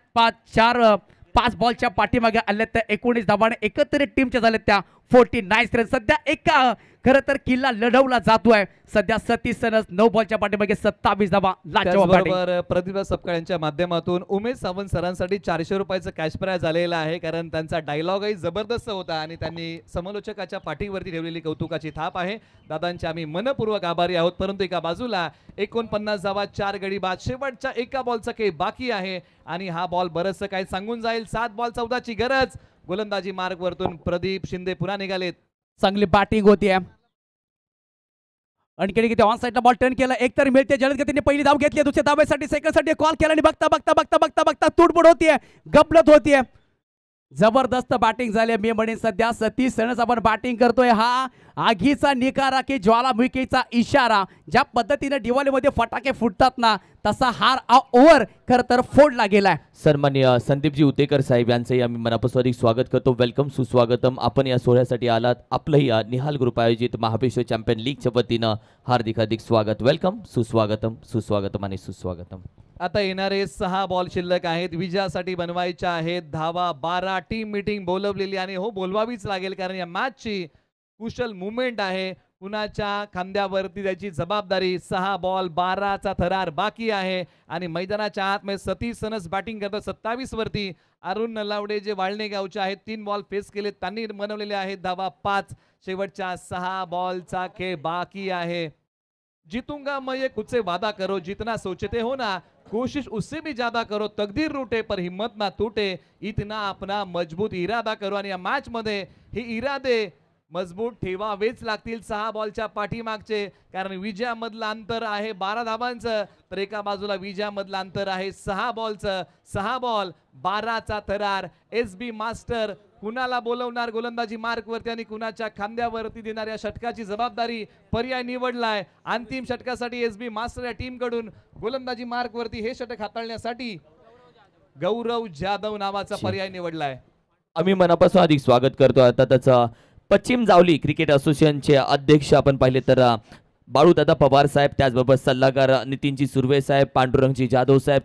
5 बॉलच्या पाठीमागे आल्या त्या 19 धावाने एकत्रित टीमच्या झाल्या त्या 49 रन. सध्या एका खरं तर किल्ला लढवला जातोय. सध्या सतीश सनस 9 बॉलच्या पाठीमागे 27 धावा. त्याचबरोबर प्रतिभा सपकाळ यांच्या माध्यमातून उमेश सावंत सरांसाठी 400 रुपयाचं कॅश प्राइज आलेलं आहे, कारण त्यांचा डायलॉगही जबरदस्त होता आणि त्यांनी समालोचकाच्या पाठीवरती ठेवलेली कौतुकाची थाप आहे. दादांचे आम्ही मनपूर्वक आभारी आहोत. परंतु एका बाजूला 49 धावा, 4 गडी बाद. शेवटच्या एका बॉलचा काही बाकी आहे आणि हा बॉल बरंचसं काही सांगून जाईल. 7 बॉल 14ची गरज. गोलंदाजी मार्ग वरतून प्रदीप शिंदे पुन्हा निघालेत. चांगली बॅटिंग होतीये. आणखी किती ऑन साइडला बॉल टर्न केला, एक तर मिळते. जलद गतीने पहिली धाव घेतली, दुसऱ्या धावेसाठी सेकंडसाठी कॉल केला आणि बघता तुडबुड होतीये, गपलत होतीये. जबरदस्त बॅटिंग झाली. मी म्हणेन सध्या सतीश सनस आपण बॅटिंग करतोय. हा आगीचा निकारा की ज्वालामुखीचा इशारा. ज्या पद्धतीने दिवाळीमध्ये फटाके फुटतात ना, तसा हार ओव्हर खरं तर फोडला गेलाय. सन्माननीय संदीपजी उतेकर साहेब यांचंही आम्ही मनापासून स्वागत करतो. वेलकम, सुस्वागतम. आपण या सोहळ्यासाठी आलात. आपलंही निहाल ग्रुप आयोजित महाबळेश्वर चॅम्पियन लीगच्या वतीनं हार्दिक स्वागत. वेलकम, सुस्वागतम आणि सुस्वागतम. आता येणारे 6 बॉल शिल्लक आहेत. विजयासाठी बनवायच्या आहेत धावा 12. टीम मीटिंग बोलवलेली आणि हो बोलवावीच लागेल, कारण या मॅचची कुशल मुवमेंट आहे. कुणाच्या खांद्यावरती त्याची जबाबदारी. 6 बॉल 12चा थरार बाकी आहे आणि मैदानाच्या आतमध्ये सतीश सनस बॅटिंग करतात 27 वरती. अरुण नलावडे जे वाळणे गावचे आहेत 3 बॉल फेस केले, त्यांनी बनवलेले आहेत धावा 5. शेवटच्या 6 बॉलचा खेळ बाकी आहे. जीतूंगा मैं ये खुद से वादा करो, जितना सोचते हो ना कोशिश उससे भी ज्यादा करो, तकदीर रूटे पर हिम्मत ना टूटे, इतना अपना मजबूत इरादा करो. आणि या मॅच मध्ये हे इरादे मजबूत ठेवावेच लागतील 6 बॉलच्या पाठीमागचे, कारण विजयामधलं अंतर आहे 12 धावांचं, तर एका बाजूला विजयामधलं अंतर आहे 6 बॉलचं. 6 बॉल 12चा थरार. SB मास्टर कुणाला बोलवणार गोलंदाजी मार्कवरती आणि कुणाच्या खांद्यावरती देणार या षटकाची जबाबदारी पर्याय निवडलाय. अंतिम षटकासाठी SB मास्टर या टीम कडून गोलंदाजी मार्कवरती हे षटक हाताळण्यासाठी गौरव जाधव नावाचा पर्याय निवडलाय. आम्ही मनापासून अधिक स्वागत करतो. आता त्याचा पश्चिम जावली क्रिकेट असोसिएशनचे अध्यक्ष आपण पाहिले तर बाळूदादा पवार साहेब, त्याचबरोबर सल्लागार नितीनजी सुर्वे साहेब, पांडुरंगजी जाधव साहेब,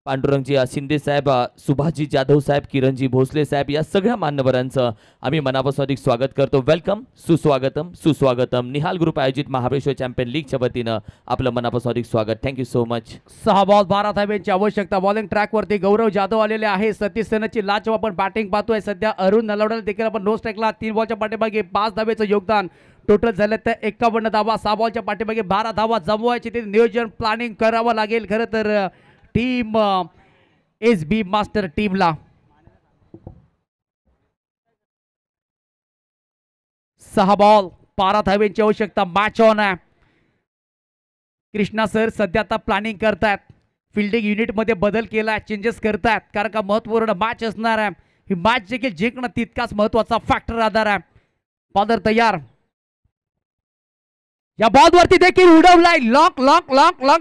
पांडुरंगजी शिंदे साहेब, सुभाषजी जाधव साहेब, किरणजी भोसले साहेब, या सगळ्या मान्यवरांचं आम्ही मनापासून अधिक स्वागत करतो. वेलकम, सुस्वागतम. निहाल ग्रुप आयोजित महाबळेश्वर चॅम्पियन लीगच्या वतीनं आपलं मनापासून अधिक स्वागत. Thank you so much. 6 बॉल 12 धाब्यांची आवश्यकता. बॉलिंग ट्रॅक वरती गौरव जाधव आलेले आहे. सतीश सनची लाच आपण बॅटिंग पाहतोय. सध्या अरुण नलावडेला देखील आपण नो स्ट्राईकला 3 बॉलच्या पाठीमागे 5 धाब्याचं योगदान. टोटल झालं तर 51 धावा. 6 बॉलच्या पाठीमागे 12 धावा जमवायची, ते नियोजन प्लॅनिंग करावं लागेल खरं तर टीम SB मास्टर टीमला. 6 बॉल 12 धाव्यांची आवश्यकता. मॅच ऑन आहे. कृष्णा सर सध्या आता प्लॅनिंग करतायत. फिल्डिंग युनिट मध्ये बदल केलाय, चेंजेस करतायत, कारण का महत्वपूर्ण मॅच असणार आहे. ही मॅच देखील जिंकणं तितकाच महत्वाचा फॅक्टर आधार आहे. बॉलर तयार. या बॉल वरती देखील उडवलाय. लॉक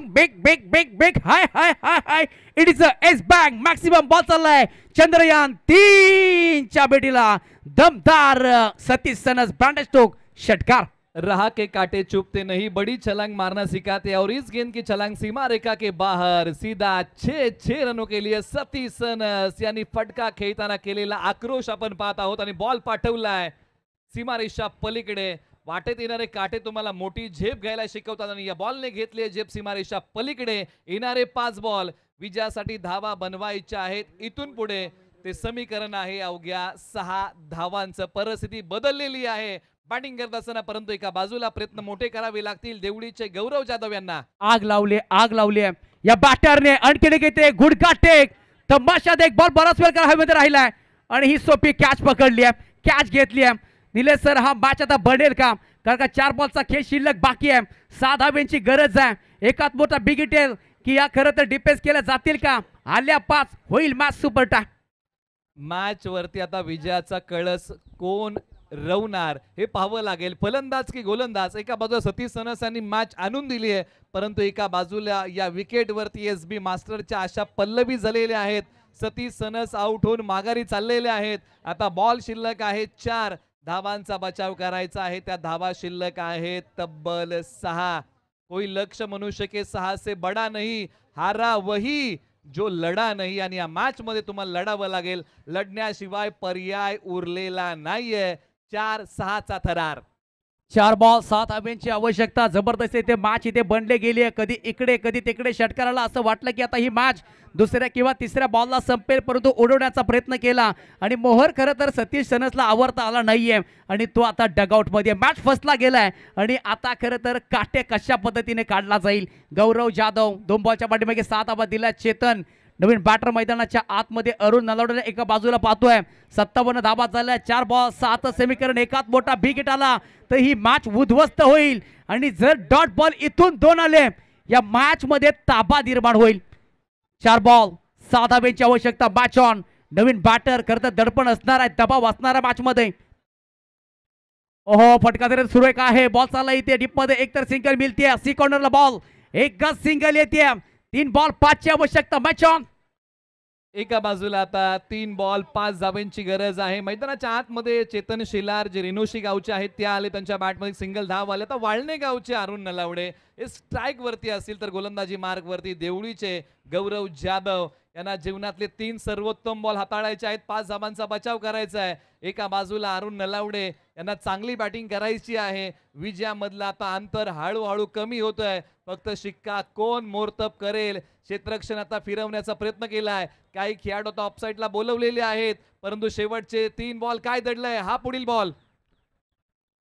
बिग हाय. It is Yes Bank maximum ball चाललाय. चंद्रयान 3च्या बेटीला दमदार सतीश सनस ब्रांड स्ट्रोक षटकार. रहा के कांटे चुभते नहीं, बड़ी छलांग मारना सिखाते और इस गेंद की छलांग सीमा रेखा के बाहर सीधा 6 रनों के लिए सतीश सनस यांनी फटका खेळताना केलेला आक्रोश आपण पाहत आहोत आणि बॉल पाठवलाय सीमारेषा पलीकडे. वाटेत येणारे काटे तुम्हाला मोठी झेप घ्यायला शिकवतात आणि या बॉलने घेतले झेप सीमारेषा पलीकडे. येणारे 5 बॉल विजयासाठी धावा बनवायच्या आहेत. इथून पुढे ते समीकरण आहे अवघ्या 6 धावांचं. परिस्थिती बदललेली आहे बॅटिंग करत असताना, परंतु एका बाजूला प्रयत्न मोठे करावे लागतील देवळीचे गौरव जाधव यांना. आग लावली या बॅटरने. आणखी घेते गुडघा टेक. तमाशात एक बॉल बराच वेळ हवेमध्ये राहिलाय आणि ही सोपी कॅच पकडली आहे, कॅच घेतली आहे. निलेश सर हा मॅच आता बनेल का? कारण का 4 बॉलचा खेळ शिल्लक बाकी आहे, 6 धाब्यांची गरज आहे. एकात मोठा बिग हिटेल की या खरं तर डिफेन्स केल्या जातील का? आल्या 5 होईल मॅच सुपर टाय. मॅच वरती आता विजयाचा कळस कोण रवणार हे पाहावं लागेल. फलंदाज की गोलंदाज? एका बाजूला सतीश सनस यांनी मॅच आणून दिली आहे, परंतु एका बाजूला या विकेट वरती SB मास्टरच्या आशा पल्लवी झालेल्या आहेत. सतीश सनस आउट होऊन माघारी चाललेले आहेत. आता बॉल शिल्लक आहे 4 धावांचा बचाव करायचा आहे. त्या धावा शिल्लक आहेत तब्बल 6. कोई लक्ष्य मनुष्य के 6 से बडा नहीं, हारा वही जो लढा नाही. आणि या मॅच मध्ये तुम्हाला लढावं लागेल, लढण्याशिवाय पर्याय उरलेला नाहीये. 4-6 चा थरार. 4 बॉल 7 धाब्यांची आवश्यकता. जबरदस्त इथे मॅच इथे बनले गेली आहे. कधी इकडे कधी तिकडे. षटकाराला असं वाटलं की आता ही मॅच दुसऱ्या किंवा तिसऱ्या बॉलला संपेल, परंतु उडवण्याचा प्रयत्न केला आणि मोहर खरं तर सतीश सनसला आवरता आला नाहीये आणि तो आता डगआउट मध्ये. मॅच फसला गेलाय आणि आता खरं तर काटे कशा पद्धतीने काढला जाईल. गौरव जाधव 2 बॉलच्या पाठीमागे 7 धावा दिला. चेतन नवीन बॅटर मैदानाच्या आतमध्ये. अरुण नलावडे एका बाजूला पाहतोय. 57 धावा झाल्या. 4 बॉल 7 समीकरण. एकात मोठा बिग हिट आला तर ही मॅच उद्ध्वस्त होईल आणि जर डॉट बॉल इथून 2 आले या मॅच मध्ये ताबा निर्माण होईल. 4 बॉल 6 धाब्यांची आवश्यकता. Match on. नवीन बॅटर करता दडपण असणार आहे, दबाव असणारा मॅच मध्ये. ओहो फटका तरी सुरू आहे. बॉल चालला इथे डीप मध्ये. एक तर सिंगल मिळते. सी कॉर्नरला बॉल. एकच सिंगल येते. 3 बॉल 5 ची आवश्यकता. Match on. एका बाजूला आता 3 बॉल 5 धावांची गरज आहे. मैदानाच्या आतमध्ये चेतन शिलार जे रेणुशी गावचे आहेत ते आले, त्यांच्या बॅटमध्ये सिंगल धाव आले. आता वाळणे गावचे अरुण नलावडे हे स्ट्राईक वरती असतील तर गोलंदाजी मार्ग वरती देवळीचे गौरव जाधव यांना जीवनातले 3 सर्वोत्तम बॉल हाताळायचे आहेत. 5 धावांचा बचाव करायचा आहे. एका बाजूला अरुण नलावडे यांना चांगली बॅटिंग करायची आहे. विजयामधलं आता अंतर हळूहळू कमी होतोय. फक्त शिक्का कोण मोरतब करेल. क्षेत्ररक्षण आता फिरवण्याचा प्रयत्न केलाय. काही खेळाडू आता ऑफसाईडला बोलवलेले आहेत, परंतु शेवटचे 3 बॉल काय दडलंय. हा पुढील बॉल.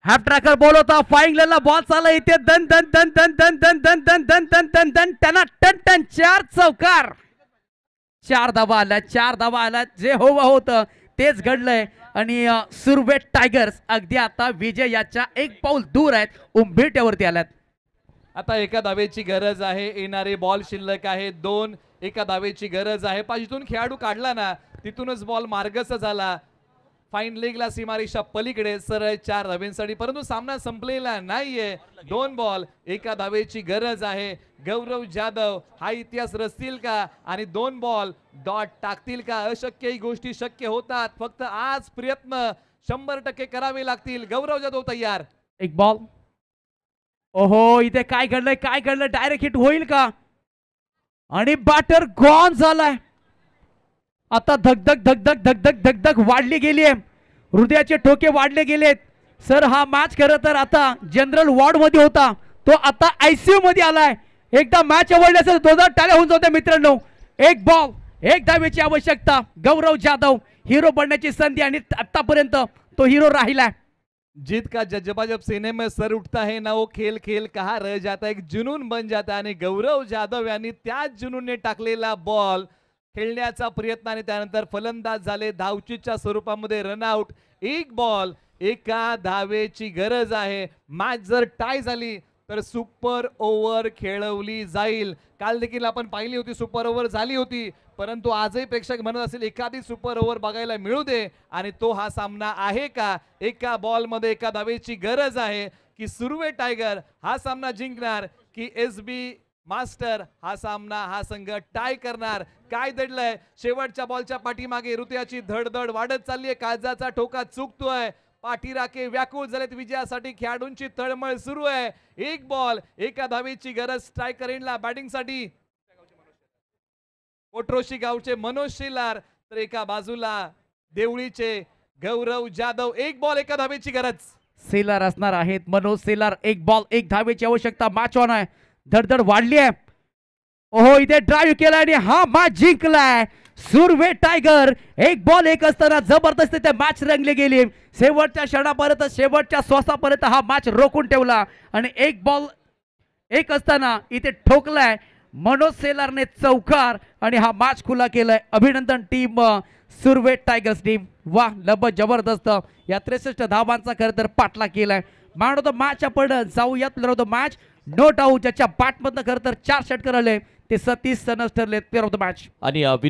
हाफ ट्रॅकर बॉल होता. फाईंग लेनला बॉल चालला इथे. दन दन दन दन दन दन दन दन दन दन दन दन टना टन टन. 4 चौकार. 4 धावा आल्या. 4 धावा आल्या. जे हवं होतं तेच घडलंय आणि सुरवेट टायगर्स अगदी आता विजयाच्या 1 पाऊल दूर आहेत. उंबरठ्यावरती आल्यात. आता एका धावेची गरज आहे. येणारे बॉल शिल्लक आहे 2. एका धावेची गरज आहे. जिथून खेळाडू काढला ना तिथूनच बॉल मार्गस्थ झाला. फाईन लेगला सीमारेषा पलीकडे सरळ 4 धावेंसाठी, परंतु सामना संपलेला नाहीये. 2 बॉल 1 धावेची गरज आहे. गौरव जाधव हा इतिहास रचतील का आणि 2 बॉल डॉट टाकतील का? अशक्य गोष्टी शक्य होतात. फक्त आज प्रयत्न 100% करावे लागतील. गौरव जाधव तयार. 1 बॉल. ओहो इथे काय घडलंय, काय घडलं? डायरेक्ट हिट होईल का? आणि बॅटर गॉन झालाय. आता धगधग धगधग धगधग धगधग वाढली गेली आहे. हृदयाचे ठोके वाढले गेलेत. सर हा मॅच खरं तर आता जनरल वॉर्ड मध्ये होता, तो आता ICU मध्ये आलाय. एकदा मॅच आवडली असेल 2000 टाळ्या होऊन जाते मित्रांनो. 1 बॉल 1 धावेची आवश्यकता. गौरव जाधव हिरो बनण्याची संधी आणि आतापर्यंत तो हिरो राहिलाय. जीत का जज्बा जब सीने में सर उठता है ना वो खेल खेल कहा रह जाता है. एक जुनून बन जाता है. आणि गौरव जाधव यांनी त्याच जुनूनने टाकलेला बॉल खेळण्याचा प्रयत्न आणि त्यानंतर फलंदाज झाले. धावचीच्या स्वरूपामध्ये रनआउट. 1 बॉल 1 धावेची गरज आहे. मॅच जर टाय झाली तर सुपर ओव्हर खेळवली जाईल. काल देखील आपण पाहिली होती सुपर ओव्हर झाली होती, परंतु आजही प्रेक्षक म्हणत असेल एखादी सुपर ओव्हर बघायला मिळू दे. आणि तो हा सामना आहे का? 1 बॉल मध्ये 1 धावेची गरज आहे. की सुरवे टायगर हा सामना जिंकणार की SB मास्टर हा सामना हा संघ टाय करणार? काय दडलंय? शेवटच्या बॉलच्या पाठीमागे हृदयाची धडधड वाढत चालली आहे. काळजाचा ठोका चुकतोय. पाठीराखे व्याकुळ झालेत. विजयासाठी खेळाडूंची तळमळ सुरू आहे. 1 बॉल 1 धावेची गरज स्ट्रायकर एंडला बॅटिंगसाठी. कोट्रोशी गावचे मनोज शिलार तर एका बाजूला देवळीचे गौरव जाधव. 1 बॉल 1 धावेची गरज. सेलर असणार आहेत मनोज सेलर. 1 बॉल 1 धावेची आवश्यकता. मॅच ऑन आहे. धडधड वाढली आहे. ओहो इथे ड्राईव्ह केला आणि हा मॅच जिंकलाय सुरवे टायगर. 1 बॉल 1 असताना जबरदस्त ते मॅच रंगली गेली. शेवटच्या क्षणापर्यंत शेवटच्या श्वासापर्यंत हा मॅच रोखून ठेवला आणि 1 बॉल 1 असताना इथे ठोकलाय. मनोज सेलारने चौकार आणि हा मॅच खुला केलाय. अभिनंदन टीम सुरवे टायगर्स टीम. वा लब जबरदस्त या 63 धावांचा खरं तर पाठला केलाय. मॅन ऑफ द मॅच आपण जाऊयात. Player of the match no doubt ज्याच्या बॅटमधनं खरं तर 4 षटकर आले ते सतीश सनस ठरले प्लेअर ऑफ द मॅच. आणि